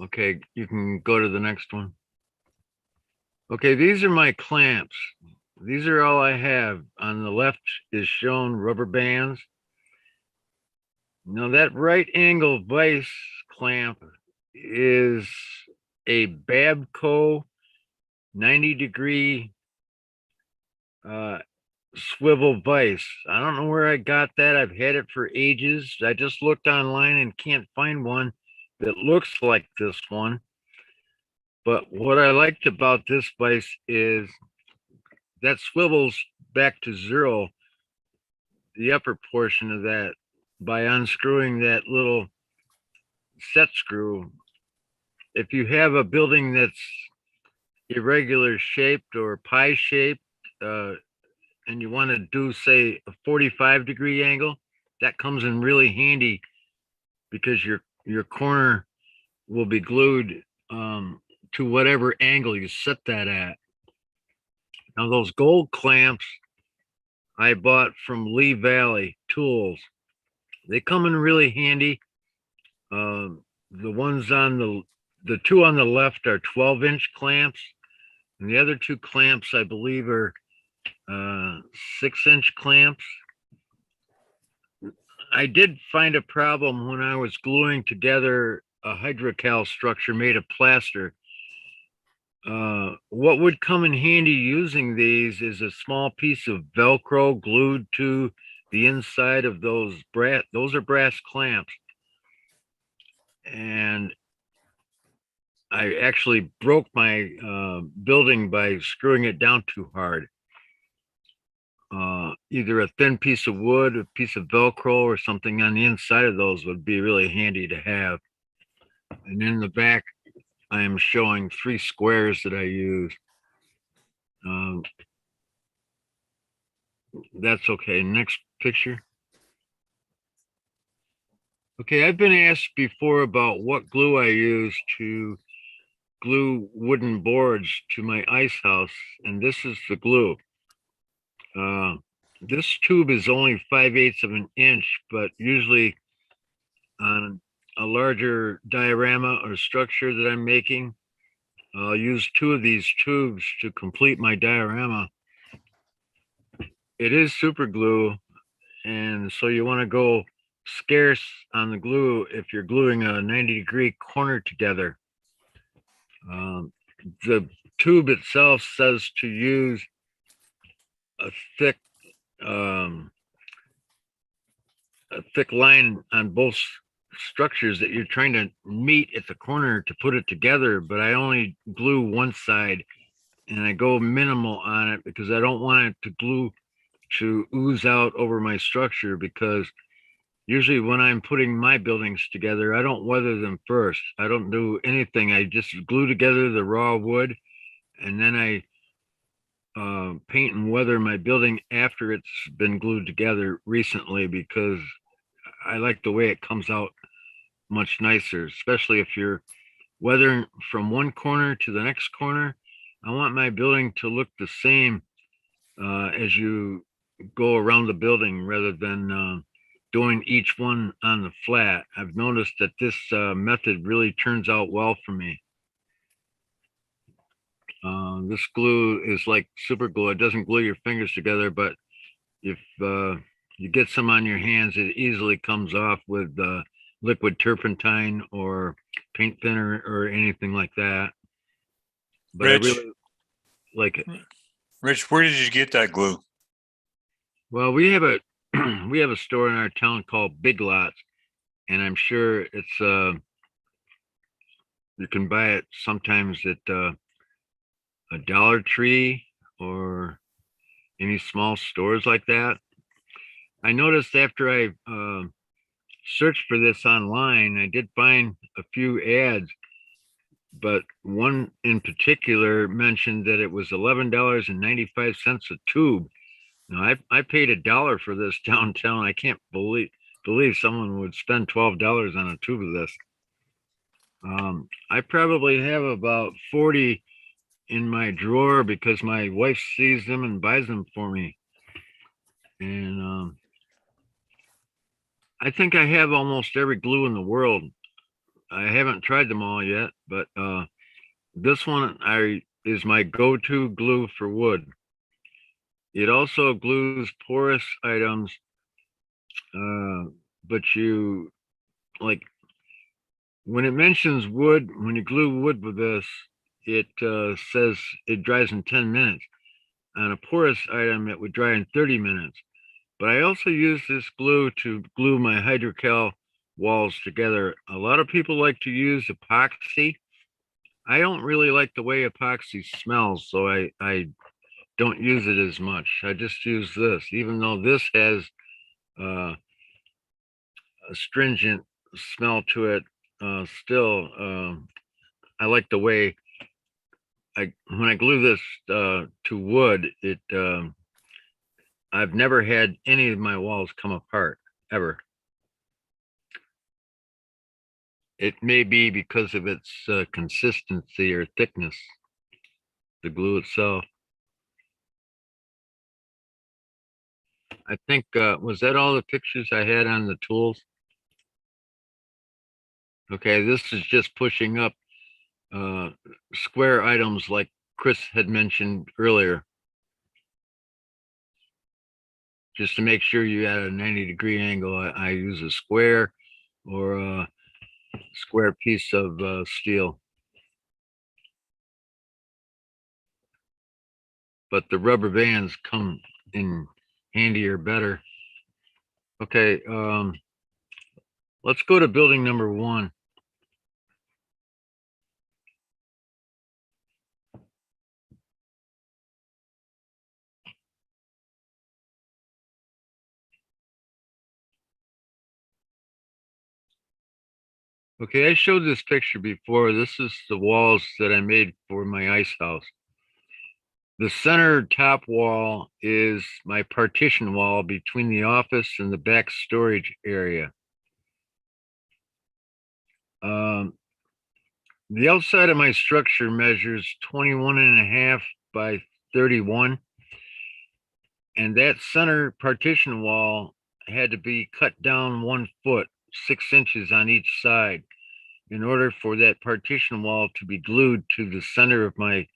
Okay, you can go to the next one. Okay, these are my clamps. These are all I have. On the left is shown rubber bands. Now that right angle vise clamp is a Babco 90-degree swivel vise. I don't know where I got that. I've had it for ages. I just looked online and can't find one that looks like this one. But what I liked about this vise is that swivels back to zero, the upper portion of that, by unscrewing that little set screw. If you have a building that's irregular shaped or pie shaped, and you want to do, say, a 45-degree angle, that comes in really handy because your corner will be glued to whatever angle you set that at. Now those gold clamps I bought from Lee Valley Tools. They come in really handy. The ones on the two on the left are 12-inch clamps, and the other two clamps, I believe, are 6-inch clamps. I did find a problem when I was gluing together a hydrocal structure made of plaster. What would come in handy using these is a small piece of Velcro glued to the inside of those are brass clamps. And I actually broke my building by screwing it down too hard. Either a thin piece of wood, a piece of Velcro, or something on the inside of those would be really handy to have. And in the back, I am showing 3 squares that I use. That's okay. Next picture. Okay, I've been asked before about what glue I use to glue wooden boards to my ice house, and this is the glue. This tube is only 5/8 of an inch, but usually on a larger diorama or structure that I'm making, I'll use 2 of these tubes to complete my diorama. It is super glue, and so you want to go scarce on the glue if you're gluing a 90-degree corner together. The tube itself says to use a thick line on both structures that you're trying to meet at the corner to put it together, but I only glue one side and I go minimal on it because I don't want it to ooze out over my structure, because usually when I'm putting my buildings together, I don't weather them first. I don't do anything. I just glue together the raw wood, and then I paint and weather my building after it's been glued together recently, because I like the way it comes out much nicer, especially if you're weathering from one corner to the next corner. I want my building to look the same as you go around the building, rather than doing each one on the flat. I've noticed that this method really turns out well for me. This glue is like super glue. It doesn't glue your fingers together, but if you get some on your hands, it easily comes off with liquid turpentine or paint thinner or anything like that. But Rich. I really like it. Rich, where did you get that glue? Well, we have a we have a store in our town called Big Lots, and I'm sure it's you can buy it sometimes at a Dollar Tree or any small stores like that. I noticed after I searched for this online, I did find a few ads, but one in particular mentioned that it was $11.95 a tube. Now I paid $1 for this downtown. I can't believe someone would spend $12 on a tube of this. I probably have about 40 in my drawer because my wife sees them and buys them for me. And I think I have almost every glue in the world. I haven't tried them all yet, but this one is my go-to glue for wood. It also glues porous items, but you like when it mentions wood, when you glue wood with this, it says it dries in 10 minutes. On a porous item, it would dry in 30 minutes. But I also use this glue to glue my hydrocal walls together. A lot of people like to use epoxy. I don't really like the way epoxy smells, so I don't use it as much. I just use this, even though this has a stringent smell to it. Still, I like the way when I glue this to wood, I've never had any of my walls come apart, ever. It may be because of its consistency or thickness, the glue itself. I think, was that all the pictures I had on the tools? Okay, this is just pushing up square items like Chris had mentioned earlier. Just to make sure you had a 90-degree angle, I use a square or a square piece of steel. But the rubber bands come in handy or better. Okay, let's go to building number 1. Okay, I showed this picture before. This is the walls that I made for my ice house. The center top wall is my partition wall between the office and the back storage area. The outside of my structure measures 21.5 by 31. And that center partition wall had to be cut down 1 foot, 6 inches on each side in order for that partition wall to be glued to the center of my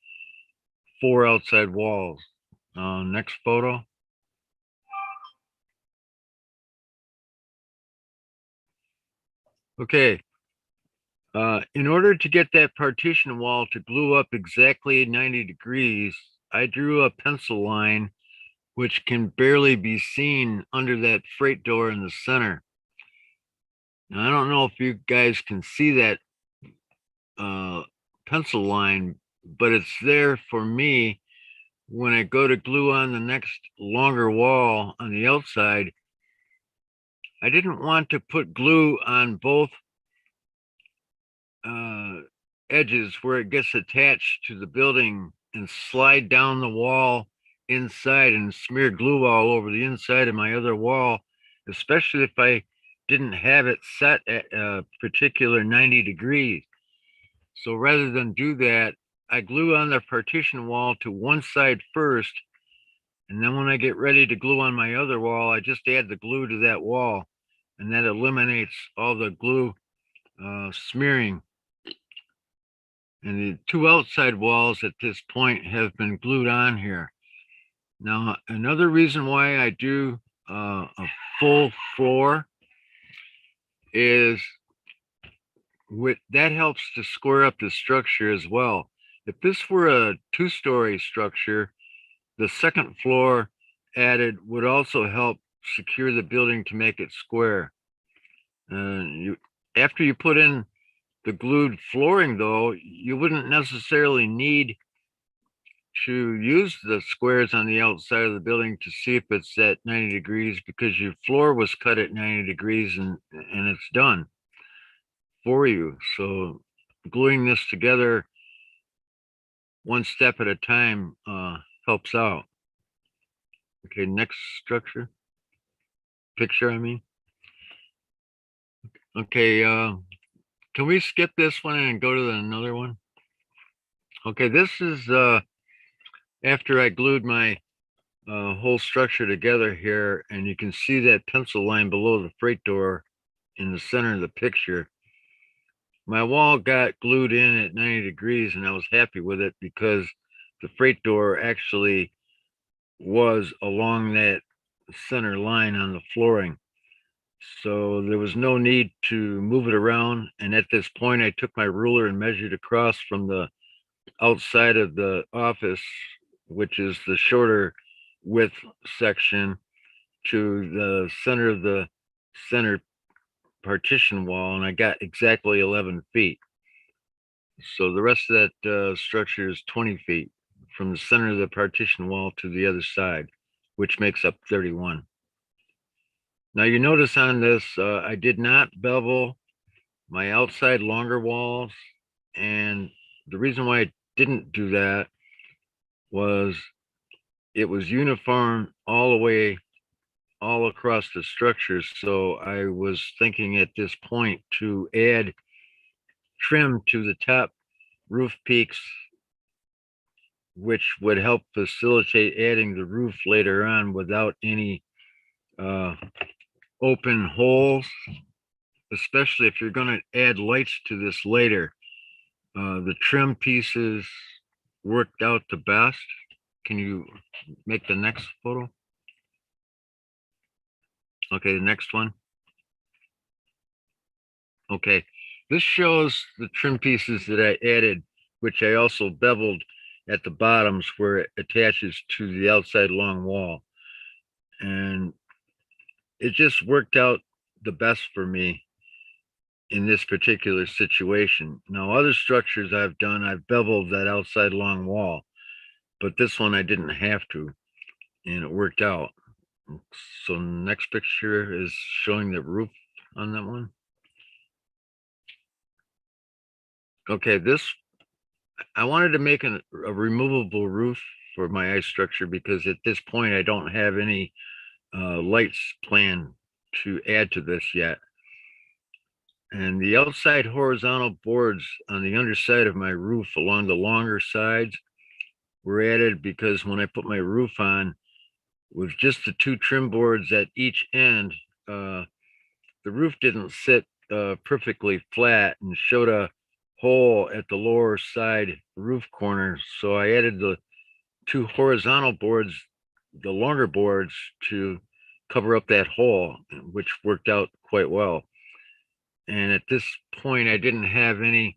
4 outside walls. Next photo. Okay. In order to get that partition wall to glue up exactly 90 degrees, I drew a pencil line which can barely be seen under that freight door in the center. Now, I don't know if you guys can see that pencil line, but it's there for me when I go to glue on the next longer wall on the outside. I didn't want to put glue on both edges where it gets attached to the building and slide down the wall inside and smear glue all over the inside of my other wall, especially if I didn't have it set at a particular 90 degrees. So rather than do that, I glue on the partition wall to one side first, and then when I get ready to glue on my other wall, I just add the glue to that wall, and that eliminates all the glue smearing. And the 2 outside walls at this point have been glued on here. Now, another reason why I do a full floor is that helps to square up the structure as well. If this were a 2-story structure, the second floor added would also help secure the building to make it square. After you put in the glued flooring, though, you wouldn't necessarily need to use the squares on the outside of the building to see if it's at 90 degrees, because your floor was cut at 90 degrees and it's done for you. So gluing this together one step at a time helps out. Okay, next picture, I mean. Okay, can we skip this one and go to another one? Okay, this is after I glued my whole structure together here, and you can see that pencil line below the freight door in the center of the picture. My wall got glued in at 90 degrees, and I was happy with it because the freight door actually was along that center line on the flooring. So there was no need to move it around. And at this point, I took my ruler and measured across from the outside of the office, which is the shorter width section, to the center of the center partition wall, and I got exactly 11 feet. So the rest of that structure is 20 feet from the center of the partition wall to the other side, which makes up 31. Now you notice on this, I did not bevel my outside longer walls. And the reason why I didn't do that was it was uniform all the way, all across the structure. So I was thinking at this point to add trim to the top roof peaks, which would help facilitate adding the roof later on without any open holes, especially if you're going to add lights to this later. The trim pieces worked out the best. Can you make the next photo? Okay, the next one. Okay, this shows the trim pieces that I added, which I also beveled at the bottoms where it attaches to the outside long wall. And it just worked out the best for me in this particular situation. Now, other structures I've done, I've beveled that outside long wall, but this one I didn't have to, and it worked out. So next picture is showing the roof on that one. Okay, I wanted to make a removable roof for my ice structure because at this point I don't have any lights planned to add to this yet. And the outside horizontal boards on the underside of my roof along the longer sides were added because when I put my roof on with just the two trim boards at each end, the roof didn't sit perfectly flat and showed a hole at the lower side roof corner. So I added the two horizontal boards, the longer boards, to cover up that hole, which worked out quite well. And at this point, I didn't have any.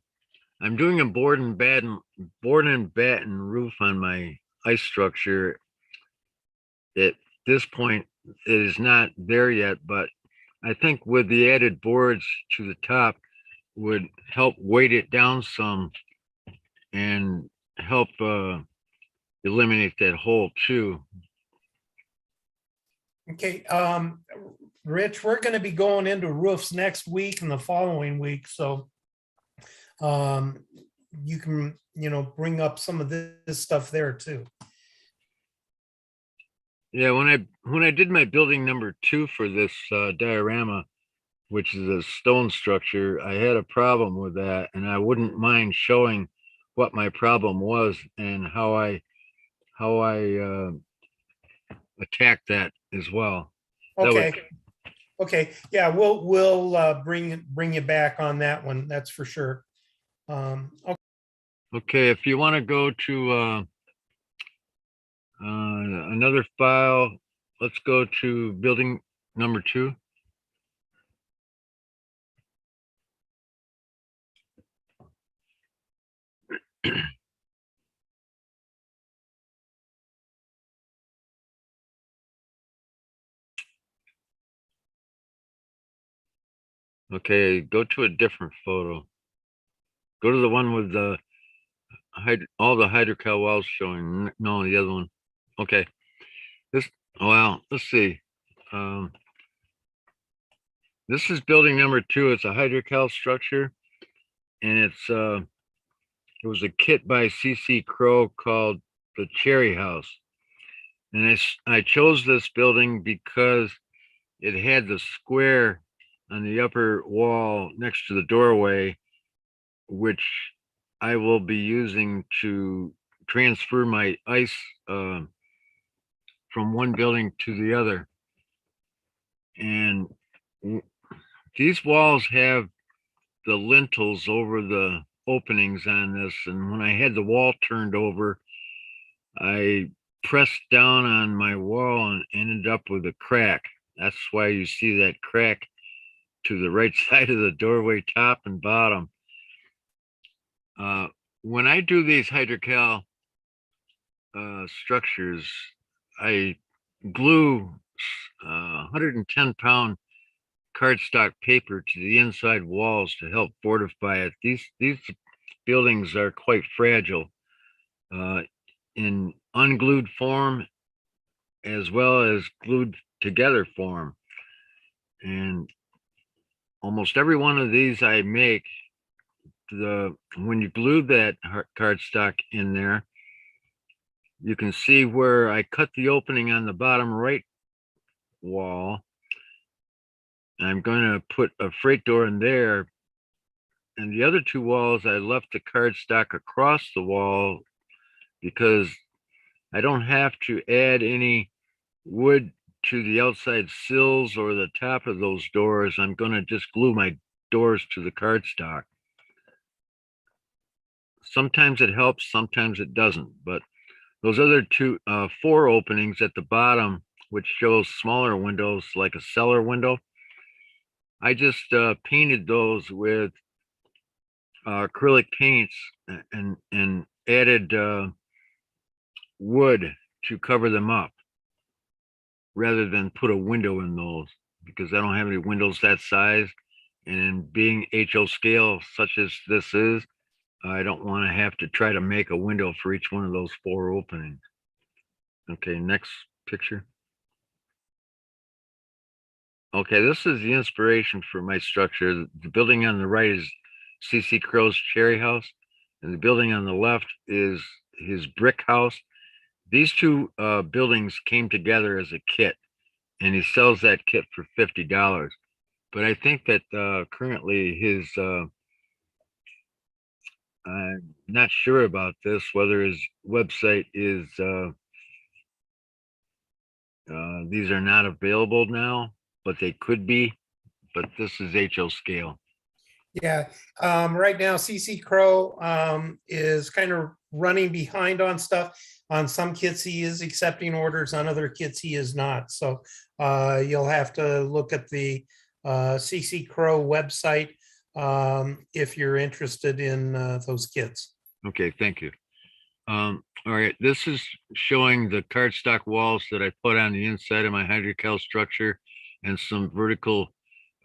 I'm doing a board and batten roof on my ice structure. At this point, it is not there yet, but I think with the added boards to the top would help weight it down some and help eliminate that hole too. Okay, Rich, we're gonna be going into roofs next week and the following week, so you can, bring up some of this stuff there too. Yeah, when I did my building number 2 for this diorama, which is a stone structure, I had a problem with that, and I wouldn't mind showing what my problem was and how I attacked that as well. That would- Okay, okay, yeah, we'll bring you back on that one, that's for sure. Okay, Okay, if you want to go to another file, let's go to building number 2. Okay, go to a different photo. Go to the one with the all the hydrocal walls showing. No, the other one. Okay. Well, let's see. This is building number 2. It's a hydrocal structure, and it was a kit by C.C. Crow called the Cherry House. And I chose this building because it had the square on the upper wall next to the doorway, which I will be using to transfer my ice from one building to the other. And these walls have the lintels over the openings on this. And when I had the wall turned over, I pressed down on my wall and ended up with a crack. That's why you see that crack to the right side of the doorway, top and bottom. When I do these hydrocal structures, I glue 110-pound cardstock paper to the inside walls to help fortify it. These buildings are quite fragile in unglued form as well as glued together form. And almost every one of these I make, when you glue that cardstock in there, you can see where I cut the opening on the bottom right wall. I'm going to put a freight door in there. And the other 2 walls, I left the cardstock across the wall because I don't have to add any wood to the outside sills or the top of those doors. I'm going to just glue my doors to the cardstock. Sometimes it helps, sometimes it doesn't. But those other 4 openings at the bottom, which shows smaller windows like a cellar window, I just painted those with acrylic paints and added wood to cover them up rather than put a window in those, because I don't have any windows that size. And being HO scale such as this is, I don't want to have to try to make a window for each one of those 4 openings. Okay, next picture. Okay, this is the inspiration for my structure. The building on the right is CC Crow's Cherry House, and the building on the left is his brick house. These two buildings came together as a kit, and he sells that kit for $50. But I think that currently his I'm not sure about this, whether his website is these are not available now, but they could be. But this is HO scale. Yeah, right now CC Crow is kind of running behind on stuff. On some kits, he is accepting orders. On other kits, he is not. So you'll have to look at the CC Crow website if you're interested in those kits. Okay, thank you. All right, this is showing the cardstock walls that I put on the inside of my hydrocal structure and some vertical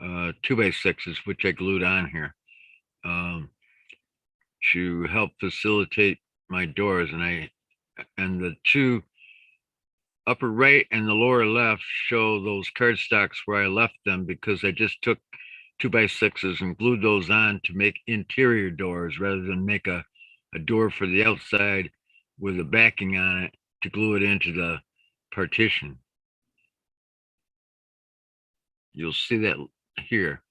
2x6s, which I glued on here to help facilitate my doors. And the two upper right and the lower left show those cardstocks where I left them, because I just took 2x6s and glued those on to make interior doors rather than make a door for the outside with a backing on it to glue it into the partition. You'll see that here.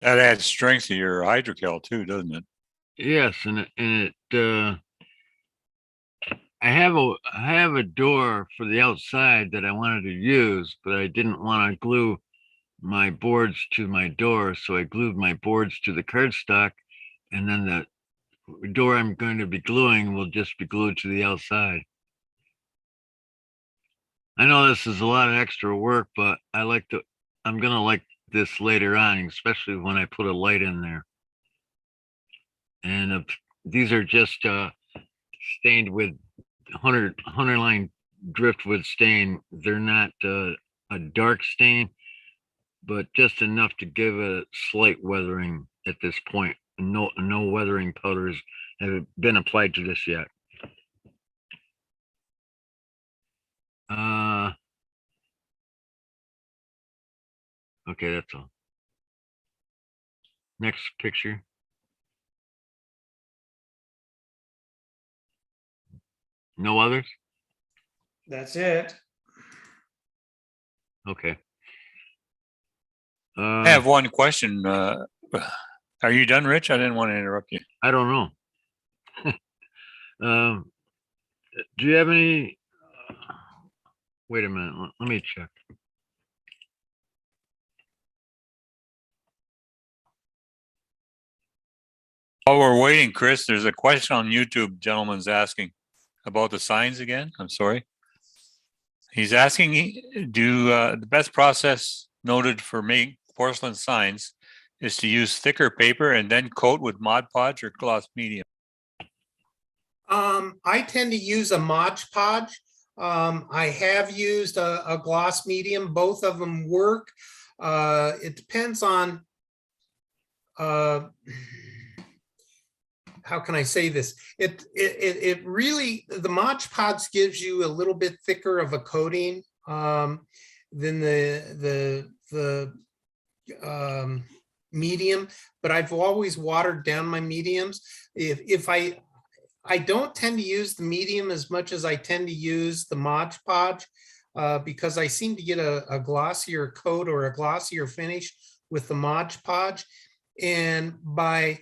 That adds strength to your hydrocal too, doesn't it? Yes, and I have a door for the outside that I wanted to use, but I didn't want to glue my boards to my door, so I glued my boards to the cardstock, and then the door I'm going to be gluing will just be glued to the outside. I know this is a lot of extra work, but I'm gonna like this later on, especially when I put a light in there. And these are just stained with 100 line driftwood stain. They're not a dark stain, but just enough to give a slight weathering at this point. No weathering powders have been applied to this yet. Okay, that's all. Next picture. No others? That's it. Okay. I have one question. Are you done, Rich? I didn't want to interrupt you. I don't know. Do you have any? Wait a minute. Let me check. While we're waiting, Chris, there's a question on YouTube. Gentleman's asking about the signs again. I'm sorry. He's asking, the best process noted for making porcelain signs is to use thicker paper and then coat with Mod Podge or gloss medium? I tend to use a Mod Podge. I have used a gloss medium. Both of them work. It depends on how can I say this? It really, the Mod Podge gives you a little bit thicker of a coating than the medium, but I've always watered down my mediums. If I don't tend to use the medium as much as I tend to use the Mod Podge because I seem to get a glossier coat or a glossier finish with the Mod Podge. And by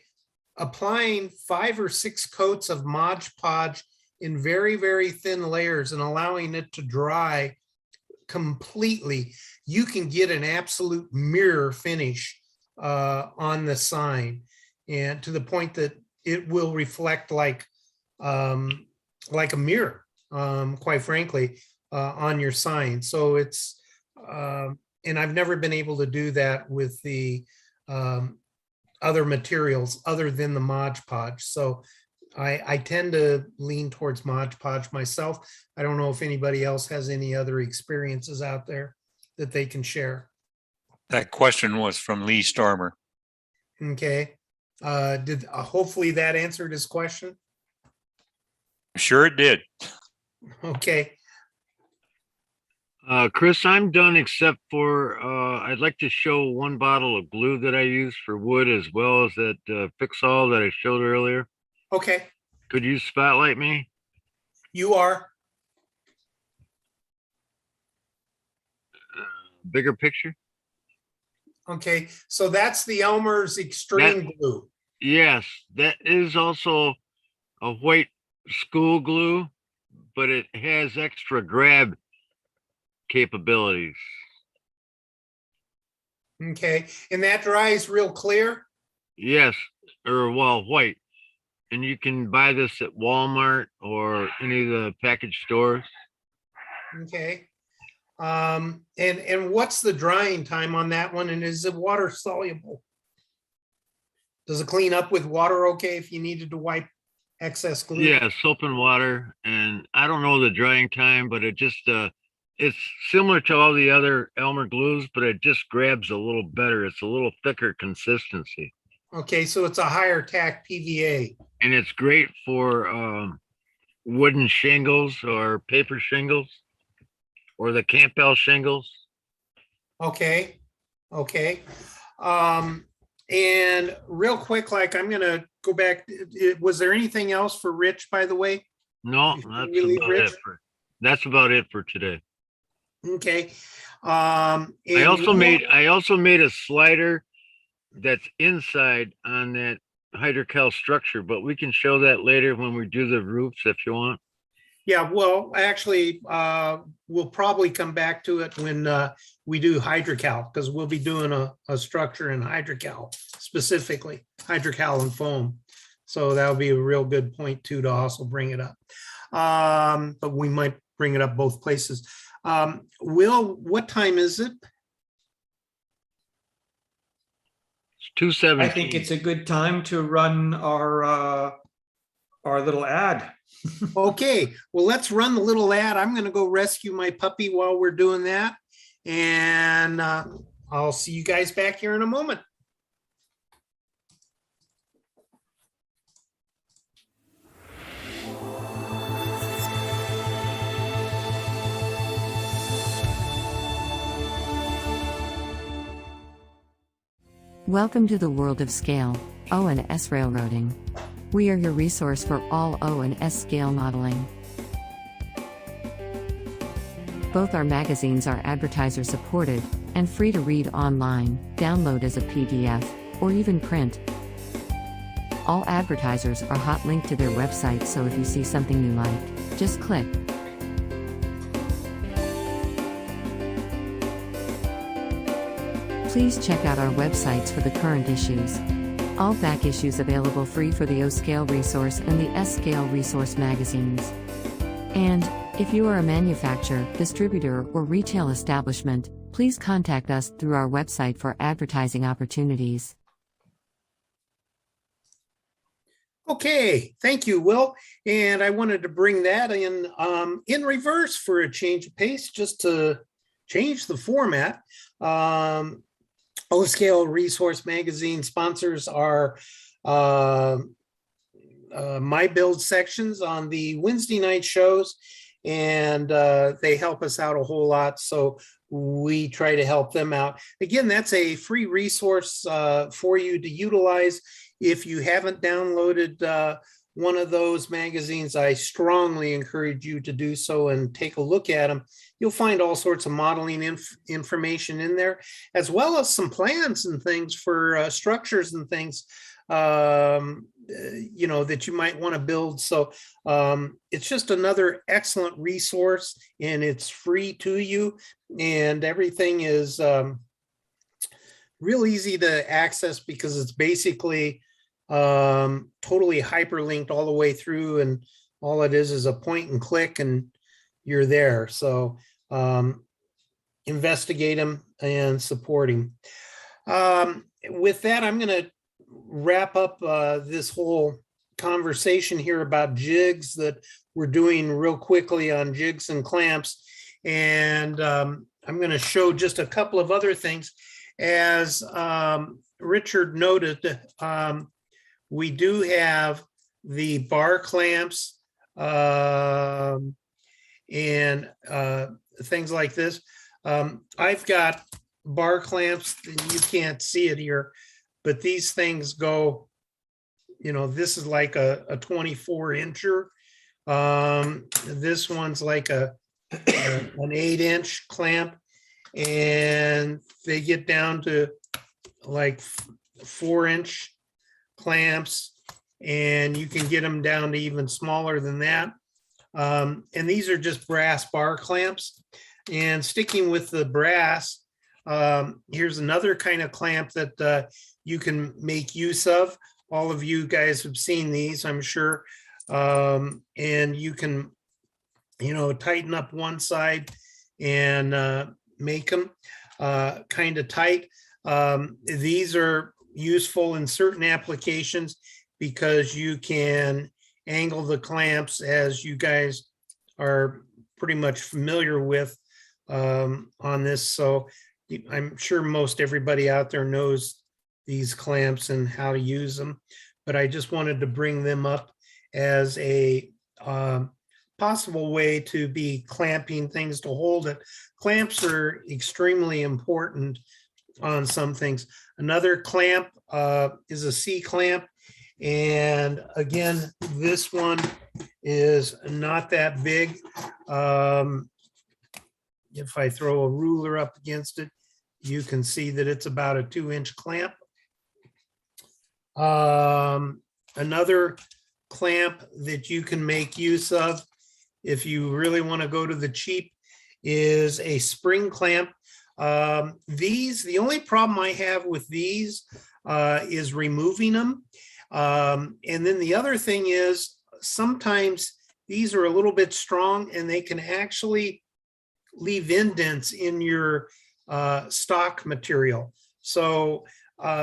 applying 5 or 6 coats of Mod Podge in very, very thin layers and allowing it to dry completely, you can get an absolute mirror finish on the sign, and to the point that it will reflect like a mirror, quite frankly, on your sign. So it's, and I've never been able to do that with the other materials other than the Mod Podge. So I tend to lean towards Mod Podge myself. I don't know if anybody else has any other experiences out there that they can share. That question was from Lee Stormer. Okay. Hopefully that answered his question. Sure it did. Okay. Chris, I'm done except for, I'd like to show one bottle of glue that I use for wood as well as that fix-all that I showed earlier. Okay, Could you spotlight me? you are. Bigger picture? Okay, so that's the Elmer's Extreme Glue. Yes, that is also a white school glue, but it has extra grab capabilities. Okay, and that dries real clear. Yes, or well, white. And you can buy this at Walmart or any of the package stores. Okay. And what's the drying time on that one? And is it water soluble? Does it clean up with water okay if you needed to wipe excess glue? Yeah, soap and water. And I don't know the drying time, but it just it's similar to all the other Elmer glues, but it just grabs a little better. It's a little thicker consistency. Okay, so it's a higher tack PVA. And it's great for wooden shingles or paper shingles or the Campbell shingles. Okay, okay. And real quick, like I'm gonna go back. Was there anything else for Rich, by the way? No, Before that's we leave, about Rich? that's about it for today. Okay. I also made a slider that's inside on that hydrocal structure, but we can show that later when we do the roofs if you want. Yeah, well, actually, we'll probably come back to it when we do hydrocal, because we'll be doing a structure in hydrocal, specifically hydrocal and foam. So that'll be a real good point too, to also bring it up. But we might bring it up both places. Will, what time is it? It's 2:17. I think it's a good time to run our little ad. Okay, well, let's run the little ad. I'm gonna go rescue my puppy while we're doing that. And I'll see you guys back here in a moment. Welcome to the world of scale, O&S railroading. We are your resource for all O&S scale modeling. Both our magazines are advertiser supported and free to read online, download as a PDF, or even print. All advertisers are hot linked to their website, so if you see something you like, just click. Please check out our websites for the current issues. All back issues available free for the O-Scale Resource and the S-Scale Resource magazines. And, if you are a manufacturer, distributor, or retail establishment, please contact us through our website for advertising opportunities. Okay, thank you, Will. And I wanted to bring that in reverse for a change of pace, just to change the format. O-Scale Resource Magazine sponsors our My Build sections on the Wednesday night shows, and they help us out a whole lot. So we try to help them out. Again, that's a free resource for you to utilize. If you haven't downloaded one of those magazines, I strongly encourage you to do so and take a look at them. You'll find all sorts of modeling information in there, as well as some plans and things for structures and things, you know, that you might want to build. So it's just another excellent resource, and it's free to you, and everything is real easy to access because it's basically totally hyperlinked all the way through, and all it is a point and click and you're there. So investigate them and support him. With that, I'm going to wrap up this whole conversation here about jigs that we're doing real quickly on jigs and clamps. And I'm going to show just a couple of other things. As Richard noted, we do have the bar clamps and things like this. I've got bar clamps, and you can't see it here, but these things go, this is like a 24 incher. This one's like an 8-inch clamp, and they get down to like 4-inch clamps, and you can get them down to even smaller than that. And these are just brass bar clamps. And sticking with the brass, here's another kind of clamp that you can make use of. All of you guys have seen these, I'm sure. And you can, tighten up one side and make them kind of tight. These are useful in certain applications because you can angle the clamps, as you guys are pretty much familiar with on this. So I'm sure most everybody out there knows these clamps and how to use them, but I just wanted to bring them up as a possible way to be clamping things to hold it. Clamps are extremely important on some things. Another clamp is a C clamp. And again, this one is not that big. If I throw a ruler up against it, you can see that it's about a 2-inch clamp. Another clamp that you can make use of, if you really want to go to the cheap, is a spring clamp. The only problem I have with these is removing them. And then the other thing is sometimes these are a little bit strong and they can actually leave indents in your stock material. So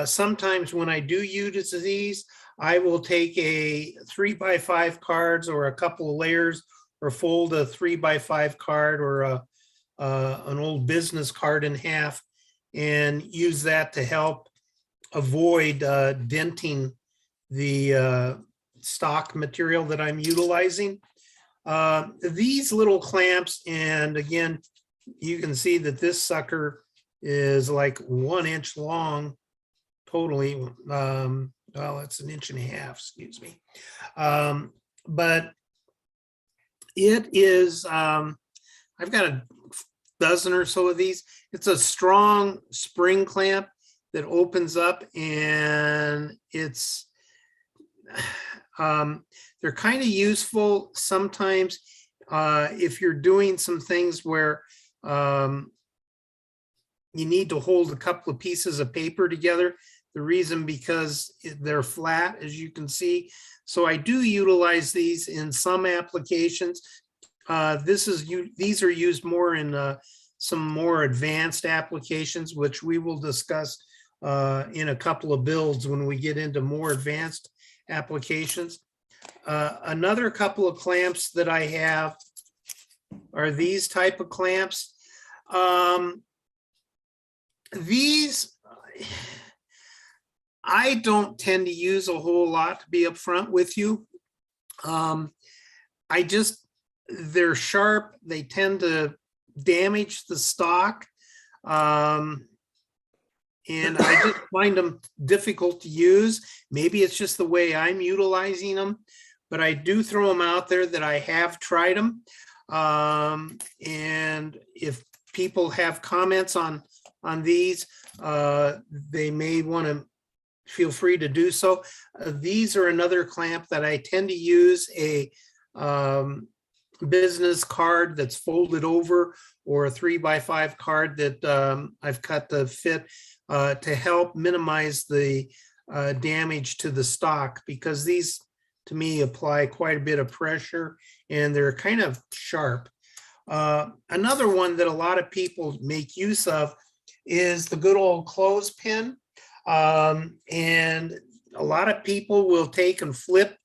sometimes when I do use these, I will take a 3x5 cards or a couple of layers, or fold a 3x5 card or an old business card in half and use that to help avoid denting the stock material that I'm utilizing. These little clamps, and again, you can see that this sucker is like 1 inch long totally. Well, it's 1.5 inches, excuse me. But it is, I've got a dozen or so of these. It's a strong spring clamp that opens up, and it's, they're kind of useful sometimes if you're doing some things where you need to hold a couple of pieces of paper together. The reason because they're flat, as you can see. So I do utilize these in some applications. These are used more in some more advanced applications, which we will discuss in a couple of builds when we get into more advanced applications. Another couple of clamps that I have are these type of clamps. These I don't tend to use a whole lot, to be upfront with you. They're sharp. They tend to damage the stock. And I just find them difficult to use. Maybe it's just the way I'm utilizing them, but I do throw them out there that I have tried them. And if people have comments on these, they may want to feel free to do so. These are another clamp that I tend to use, a business card that's folded over, or a 3x5 card that I've cut to fit to help minimize the damage to the stock, because these to me apply quite a bit of pressure and they're kind of sharp. Another one that a lot of people make use of is the good old clothespin. And a lot of people will take and flip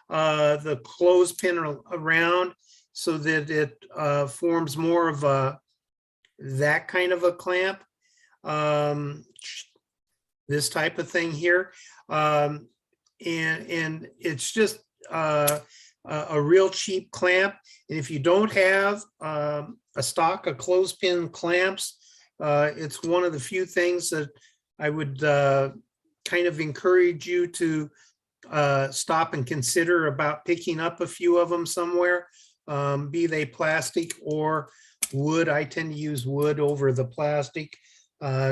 the clothespin around so that it forms more of that kind of a clamp. This type of thing here. And it's just a real cheap clamp. And if you don't have a stock of clothespin clamps, it's one of the few things that I would kind of encourage you to stop and consider about picking up a few of them somewhere, be they plastic or wood. I tend to use wood over the plastic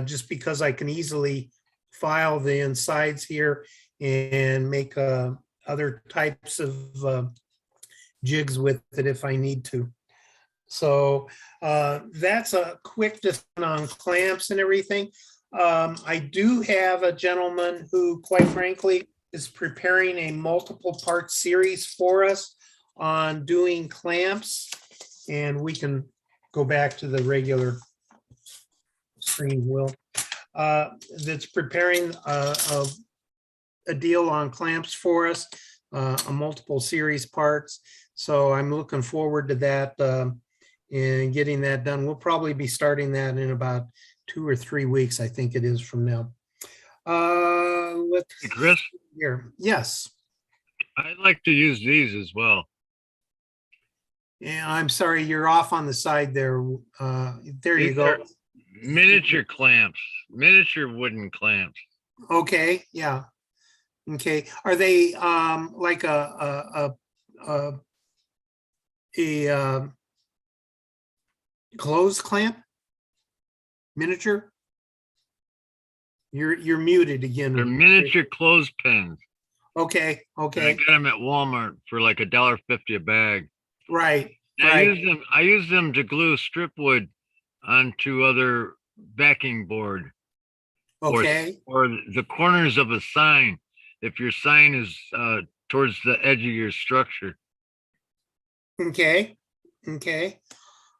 just because I can easily file the insides here and make other types of jigs with it if I need to. So that's a quick discussion on clamps and everything. I do have a gentleman who, quite frankly, is preparing a multiple part series for us on doing clamps, and we can go back to the regular screen, Will. That's preparing a deal on clamps for us, a multiple series parts. So I'm looking forward to that and getting that done. We'll probably be starting that in about 2 or 3 weeks, I think it is from now. Let's Hey, Chris, see here. Yes. I like to use these as well. Yeah, I'm sorry, you're off on the side there. There you These go. are miniature clamps, miniature wooden clamps. Okay, yeah. Okay, are they like a closed clamp? Miniature? You're muted again. They're miniature clothespins. Okay, And I okay, got them at Walmart for like $1.50 a bag. right, And right. I use them to glue strip wood onto other backing board Okay, or the corners of a sign. If your sign is towards the edge of your structure. okay, okay.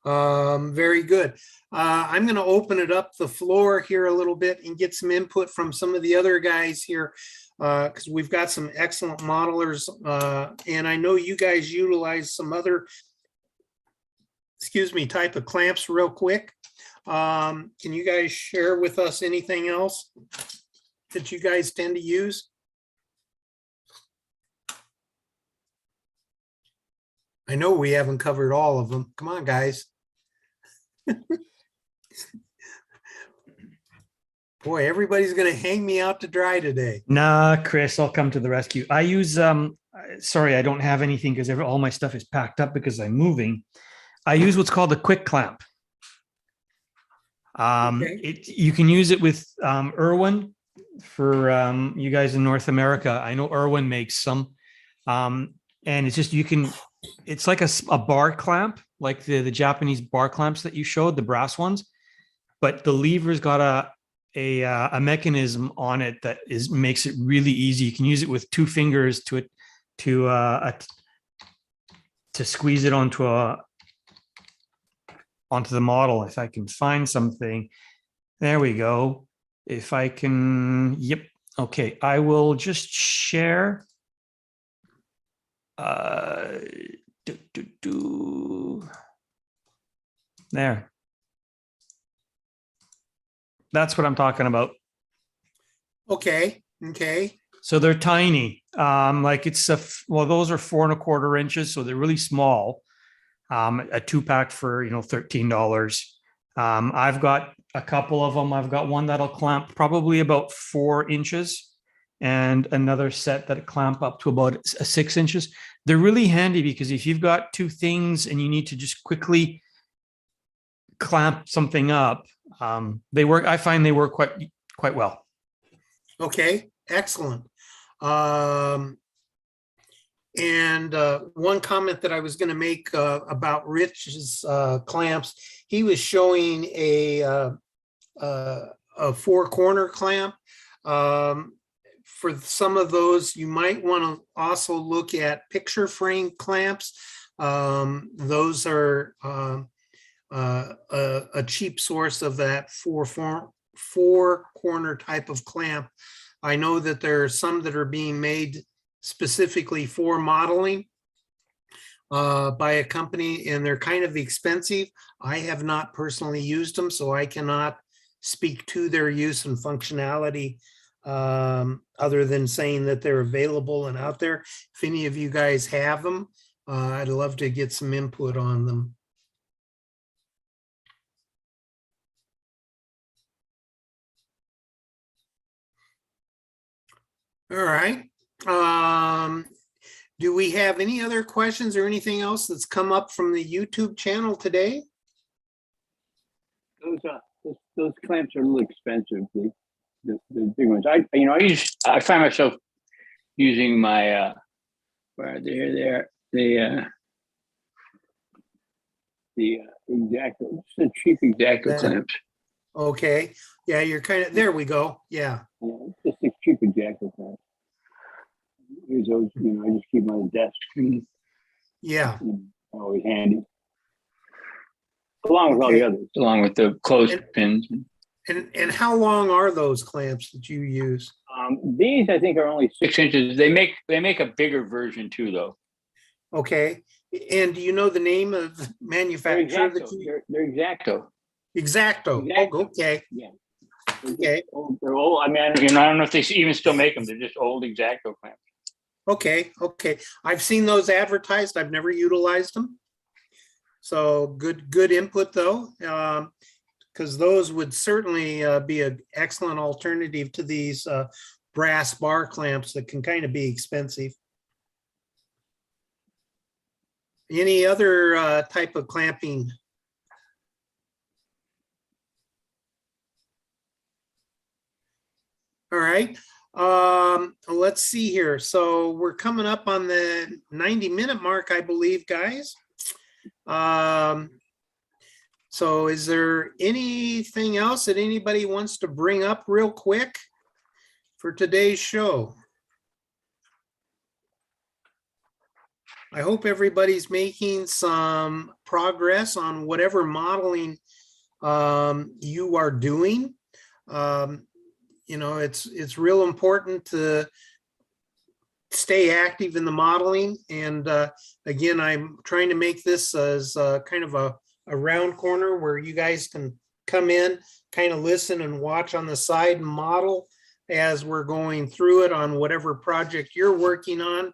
Very good. I'm going to open it up the floor here a little bit and get some input from some of the other guys here because we've got some excellent modelers and I know you guys utilize some other, excuse me, type of clamps real quick. Can you guys share with us anything else that you guys tend to use? I know we haven't covered all of them. Come on, guys. Boy, everybody's gonna hang me out to dry today. Nah, Chris, I'll come to the rescue. I use sorry, I don't have anything because all my stuff is packed up because I'm moving. I use what's called a quick clamp. Okay. You can use it with Irwin for you guys in North America. I know Irwin makes some, and it's just it's like a bar clamp, like the Japanese bar clamps that you showed, the brass ones, but the lever's got a mechanism on it that makes it really easy. You can use it with 2 fingers to squeeze it onto the model. If I can find something, there we go. If I can, yep. Okay, I will just share. There. That's what I'm talking about. Okay, okay, So they're tiny. Like well, those are 4 1/4 inches, so they're really small. A 2-pack for $13. I've got a couple of them. I've got one that'll clamp probably about 4 inches, and another set that clamp up to about 6 inches. They're really handy because if you've got 2 things and you need to just quickly clamp something up, they work. I find they work quite well. okay, excellent. And one comment that I was going to make about Rich's clamps, he was showing a 4-corner clamp. For some of those, you might want to also look at picture frame clamps. Those are a cheap source of that 4-corner type of clamp. I know that there are some that are being made specifically for modeling by a company, and they're kind of expensive. I have not personally used them, so I cannot speak to their use and functionality other than saying that they're available and out there. If any of you guys have them, I'd love to get some input on them. All right. Do we have any other questions or anything else that's come up from the YouTube channel today? Those clamps are a little expensive. The big ones. I find myself using my where they're the Exacto, just the cheap Exacto That- clamps. Okay. Yeah, you're kind of, there we go. Yeah. Yeah, just the cheap Exacto clamps. Use those, I just keep my desk clean. Yeah. Always handy. Along with all the Okay. others, along with the clothespins. And how long are those clamps that you use? These I think are only 6 inches. They make a bigger version too, though. Okay. And do you know the name of the They're manufacturer? Exacto. They're Exacto. Exacto. Exacto. Oh, okay. Yeah. Okay. They're old. I mean, I don't know if they even still make them. They're just old Exacto clamps. Okay. Okay. I've seen those advertised. I've never utilized them. So good input though. Because those would certainly be an excellent alternative to these brass bar clamps that can kind of be expensive. Any other type of clamping? All right. Let's see here. So we're coming up on the 90-minute mark, I believe, guys. So is there anything else that anybody wants to bring up real quick for today's show? I hope everybody's making some progress on whatever modeling you are doing. It's real important to stay active in the modeling. And again, I'm trying to make this as kind of a round corner where you guys can come in, kind of listen and watch on the side and model as we're going through it on whatever project you're working on.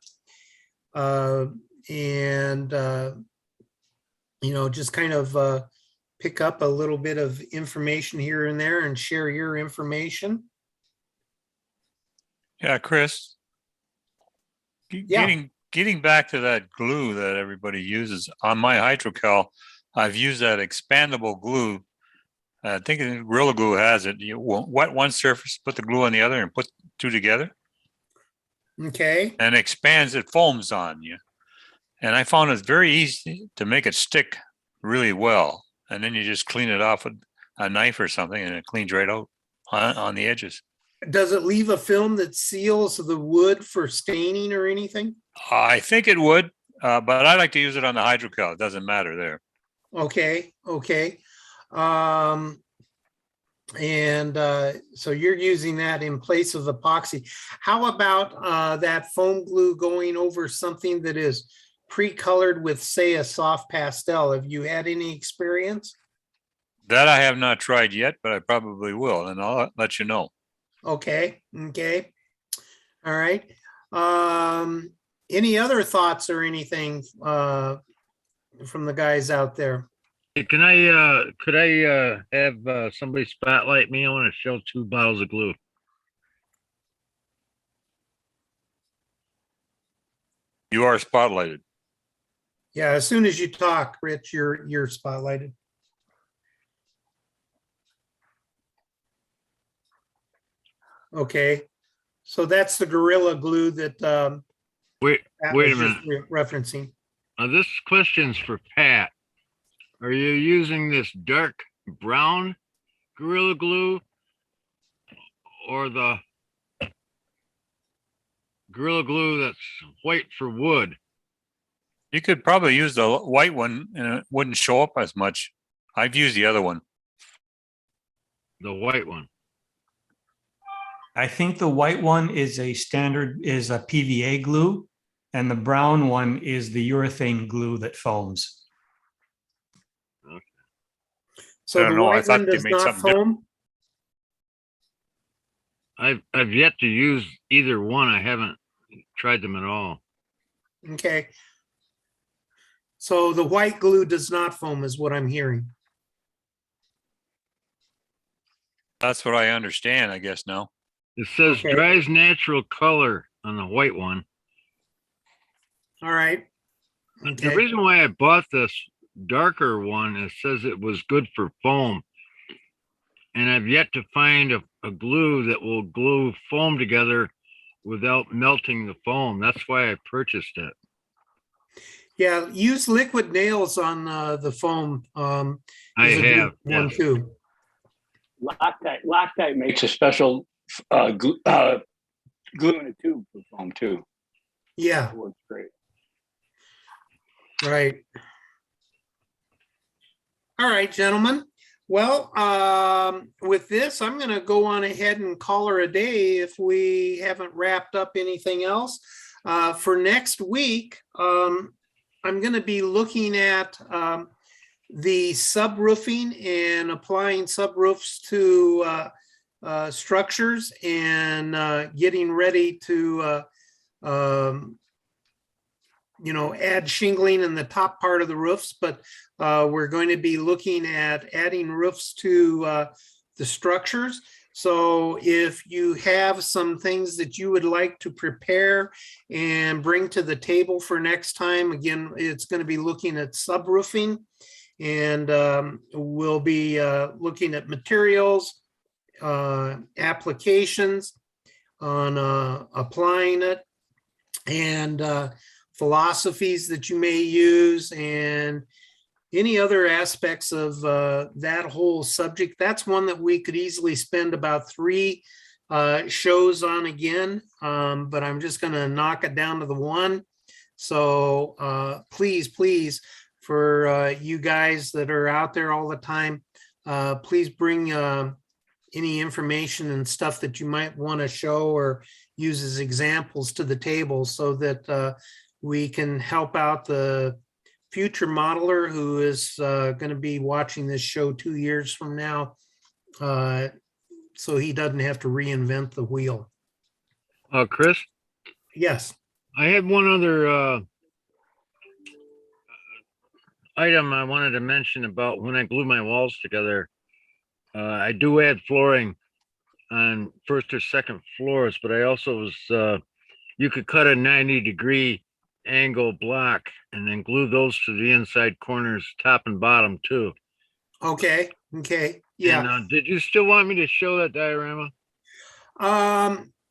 Just kind of pick up a little bit of information here and there and share your information. Yeah, Chris. Yeah. Getting back to that glue that everybody uses on my hydrocal, I've used that expandable glue. I think Gorilla Glue has it. You wet one surface, put the glue on the other, and put two together. Okay. And expands, it foams on you. And I found it's very easy to make it stick really well. And then you just clean it off with a knife or something, and it cleans right out on the edges. Does it leave a film that seals the wood for staining or anything? I think it would, but I like to use it on the hydrocal. It doesn't matter there. Okay. Okay. So you're using that in place of epoxy. How about that foam glue going over something that is pre-colored with, say, a soft pastel? Have you had any experience? That I have not tried yet, but I probably will, and I'll let you know. Okay. Okay. All right. Any other thoughts or anything from the guys out there? Hey, could I have somebody spotlight me? I want to show 2 bottles of glue. You are spotlighted. Yeah, as soon as you talk, Rich, you're spotlighted. Okay, so that's the Gorilla Glue that Wait Pat a was minute. just referencing. This question's for Pat. Are you using this dark brown Gorilla Glue or the Gorilla Glue that's white for wood? You could probably use the white one and it wouldn't show up as much. I've used the other one. The white one. I think the white one is a PVA glue, and the brown one is the urethane glue that foams. So I don't the know, I white thought one they does made not something different. foam? I've yet to use either one. I haven't tried them at all. Okay. So the white glue does not foam is what I'm hearing. That's what I understand, I guess, no? It says Okay. dries natural color on the white one. All right. The Okay. reason why I bought this darker one, it says it was good for foam. And I've yet to find a glue that will glue foam together without melting the foam. That's why I purchased it. Yeah, use liquid nails on the foam. I is a good have, one yes. too. Loctite makes a special glue in a tube for foam too. Yeah, It works great. right. All right, gentlemen. Well, with this, I'm going to go on ahead and call her a day if we haven't wrapped up anything else. For next week, I'm going to be looking at the subroofing and applying subroofs to structures and getting ready to add shingling in the top part of the roofs, but we're going to be looking at adding roofs to the structures. So if you have some things that you would like to prepare and bring to the table for next time, again, it's going to be looking at subroofing, and we'll be looking at materials, applications on applying it, and philosophies that you may use, and any other aspects of that whole subject. That's one that we could easily spend about 3 shows on again, but I'm just going to knock it down to the one. So please, for you guys that are out there all the time, please bring any information and stuff that you might want to show or use as examples to the table, so that we can help out the future modeler who is going to be watching this show 2 years from now, so he doesn't have to reinvent the wheel. Chris, Yes. I had one other item I wanted to mention about when I glue my walls together. I do add flooring on first or second floors, but I also was, you could cut a 90-degree angle block and then glue those to the inside corners, top and bottom too. Okay. Yeah. And, did you still want me to show that diorama?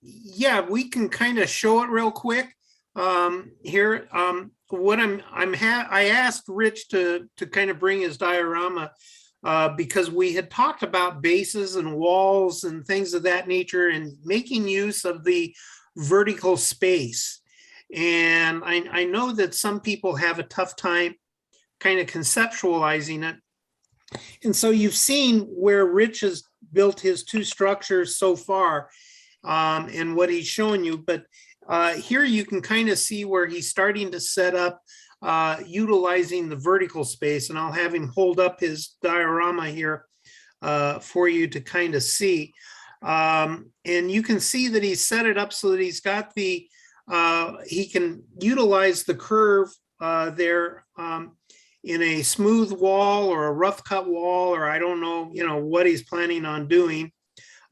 Yeah, we can kind of show it real quick here. What I asked Rich to kind of bring his diorama because we had talked about bases and walls and things of that nature and making use of the vertical space. And I know that some people have a tough time kind of conceptualizing it. And so you've seen where Rich has built his 2 structures so far, and what he's showing you. But here you can kind of see where he's starting to set up utilizing the vertical space. And I'll have him hold up his diorama here for you to kind of see. And you can see that he's set it up so that he's got the, he can utilize the curve there in a smooth wall or a rough cut wall, or I don't know, what he's planning on doing.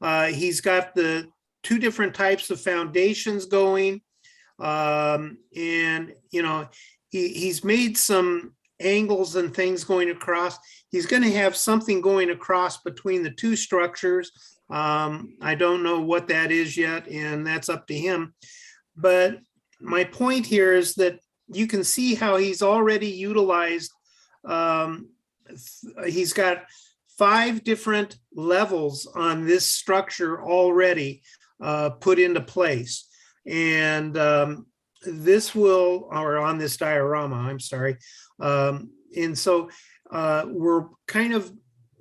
He's got the 2 different types of foundations going. And, he's made some angles and things going across. He's going to have something going across between the 2 structures. I don't know what that is yet, and that's up to him. But my point here is that you can see how he's already utilized, he's got 5 different levels on this structure already put into place. And this will, or on this diorama, I'm sorry. And so we're kind of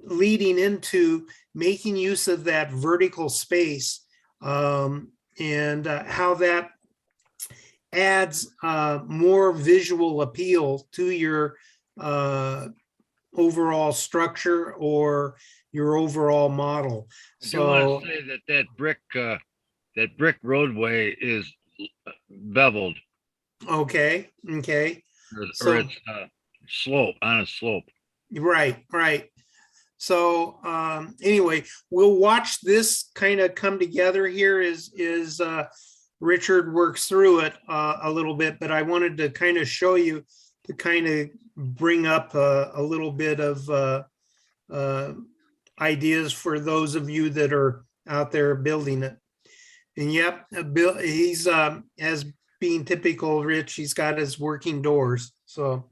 leading into making use of that vertical space and how that adds more visual appeal to your overall structure or your overall model. I do want to say that brick that brick roadway is beveled Okay, okay. or So, it's slope on a slope. right, right. So anyway, we'll watch this kind of come together here as Richard works through it a little bit, but I wanted to kind of show you to kind of bring up a little bit of ideas for those of you that are out there building it. And yep, Bill, he's as being typical Rich, he's got his working doors. So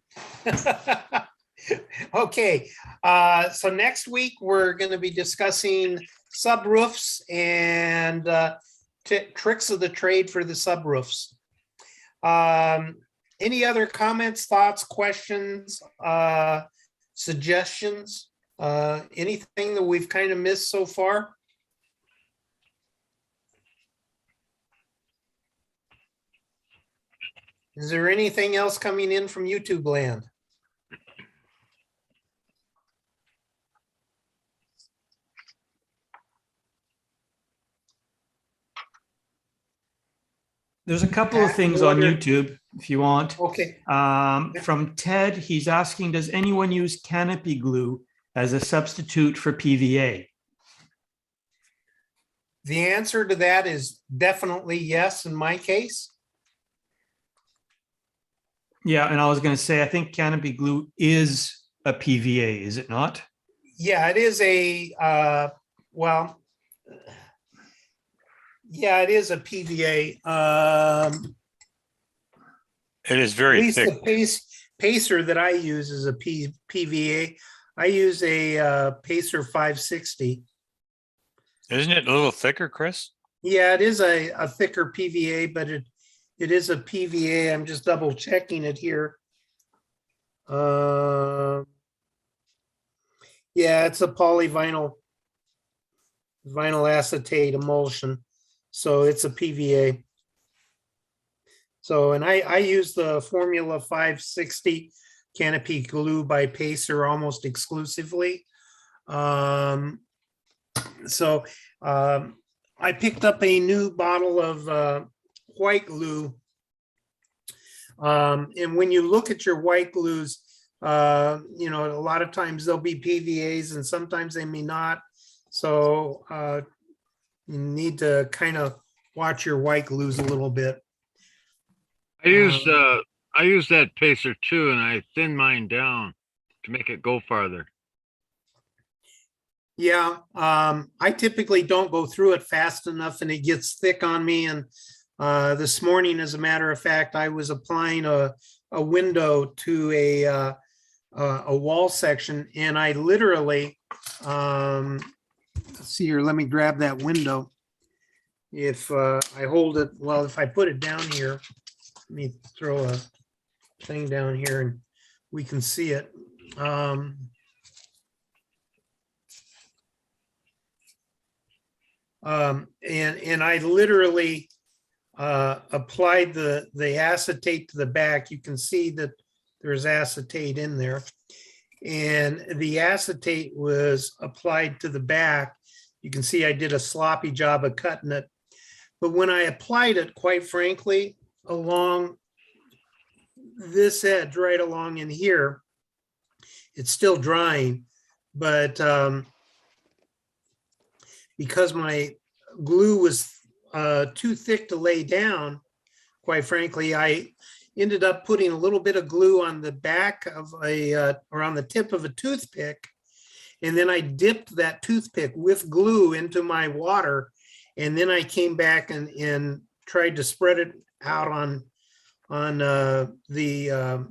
okay, so next week we're going to be discussing subroofs and tricks of the trade for the subroofs. Any other comments, thoughts, questions, suggestions? Anything that we've kind of missed so far? Is there anything else coming in from YouTube land? There's a couple of things on YouTube if you want. Okay. From Ted, he's asking, does anyone use canopy glue as a substitute for PVA? The answer to that is definitely yes in my case. Yeah, and I was going to say, I think canopy glue is a PVA, is it not? Yeah, it is a, well, yeah, it is a PVA. It is At very least thick. the pacer that I use is a PVA. I use a Pacer 560. Isn't it a little thicker, Chris? Yeah, it is a thicker PVA, but it is a PVA. I'm just double checking it here. Yeah, it's a polyvinyl vinyl acetate emulsion. So it's a PVA. So, and I use the Formula 560 canopy glue by Pacer almost exclusively. I picked up a new bottle of white glue. And when you look at your white glues, you know, a lot of times they'll be PVAs and sometimes they may not. So you need to kind of watch your white glues a little bit. I use that Pacer too, and I thin mine down to make it go farther. Yeah, I typically don't go through it fast enough and it gets thick on me. And this morning, as a matter of fact, I was applying a window to a wall section, and I literally, let's see here, let me grab that window. If I hold it, well, if I put it down here, let me throw a thing down here and we can see it. And I literally applied the acetate to the back. You can see that there's acetate in there. And the acetate was applied to the back. You can see I did a sloppy job of cutting it. But when I applied it, quite frankly, along this edge, right along in here, it's still drying. But because my glue was too thick to lay down, quite frankly, I ended up putting a little bit of glue on the back of or on the tip of a toothpick. And then I dipped that toothpick with glue into my water. And then I came back and tried to spread it out on the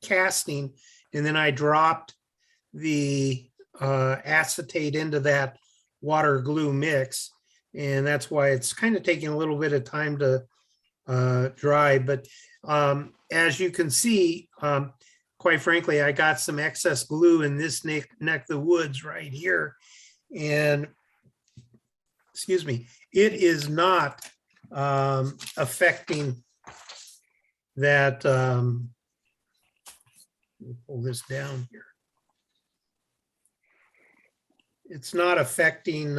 casting. And then I dropped the acetate into that water glue mix. And that's why it's kind of taking a little bit of time to dry. But as you can see, quite frankly, I got some excess glue in this neck of the woods right here. And excuse me, it is not affecting that. Let me pull this down here. It's not affecting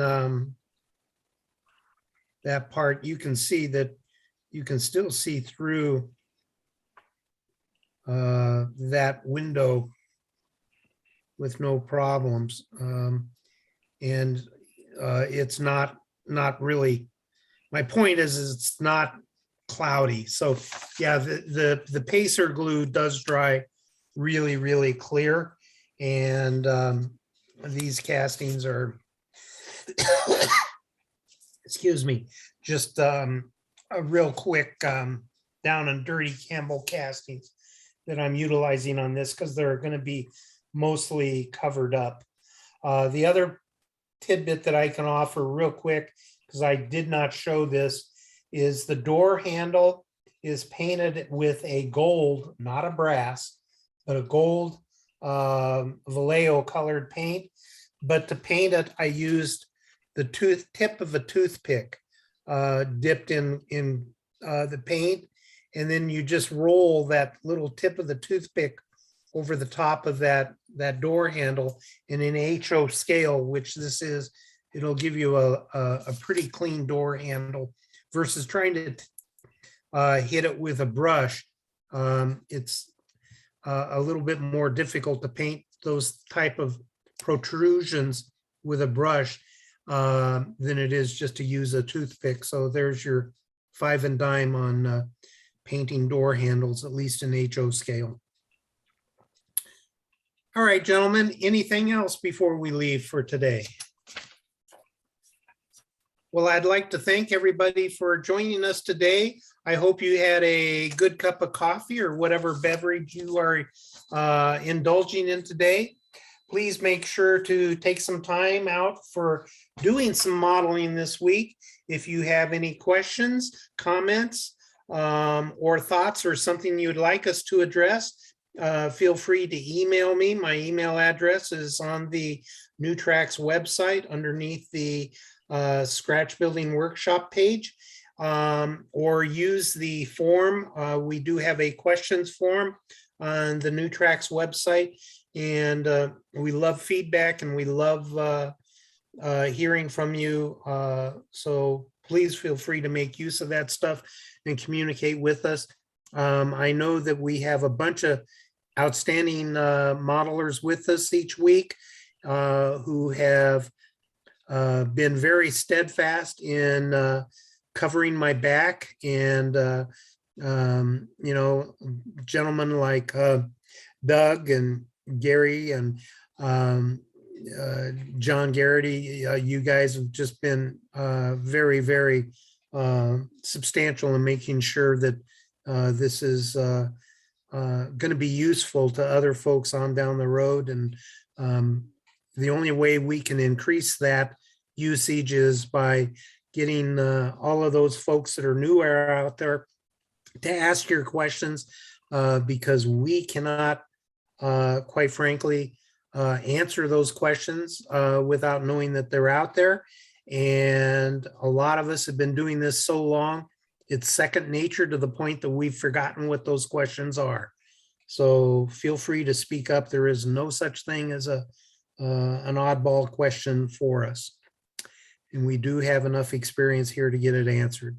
that part, you can see that you can still see through that window with no problems. And it's not really, my point is it's not cloudy. So yeah, the pacer glue does dry really, really clear. And these castings are, excuse me, just a real quick down and dirty Campbell castings that I'm utilizing on this because they're going to be mostly covered up. The other tidbit that I can offer real quick, because I did not show this, is the door handle is painted with a gold, not a brass, but a gold Vallejo colored paint. But to paint it, I used the tip of a toothpick dipped in the paint, and then you just roll that little tip of the toothpick over the top of that door handle in an HO scale, which this is. It'll give you a pretty clean door handle versus trying to hit it with a brush. It's a little bit more difficult to paint those type of protrusions with a brush than it is just to use a toothpick. So there's your 5 and dime on painting door handles, at least in HO scale. All right, gentlemen, anything else before we leave for today? Well, I'd like to thank everybody for joining us today. I hope you had a good cup of coffee or whatever beverage you are indulging in today. Please make sure to take some time out for doing some modeling this week. If you have any questions, comments, or thoughts or something you'd like us to address, feel free to email me. My email address is on the New Tracks website underneath the Scratchbuilding workshop page, or use the form. We do have a questions form on the New Tracks website, and we love feedback and we love hearing from you. So please feel free to make use of that stuff and communicate with us. I know that we have a bunch of outstanding modelers with us each week who have been very steadfast in covering my back, and you know, gentlemen like Doug and Gary and John Garrity, you guys have just been very, very substantial in making sure that this is going to be useful to other folks on down the road. And the only way we can increase that usage is by getting all of those folks that are newer out there to ask your questions, because we cannot, quite frankly, answer those questions without knowing that they're out there. And a lot of us have been doing this so long, it's second nature to the point that we've forgotten what those questions are. So feel free to speak up. There is no such thing as an oddball question for us. And we do have enough experience here to get it answered.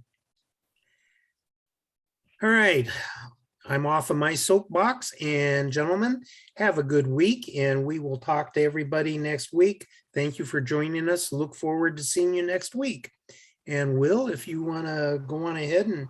All right, I'm off of my soapbox, and gentlemen, have a good week, and we will talk to everybody next week. Thank you for joining us. Look forward to seeing you next week. And Will, if you want to go on ahead and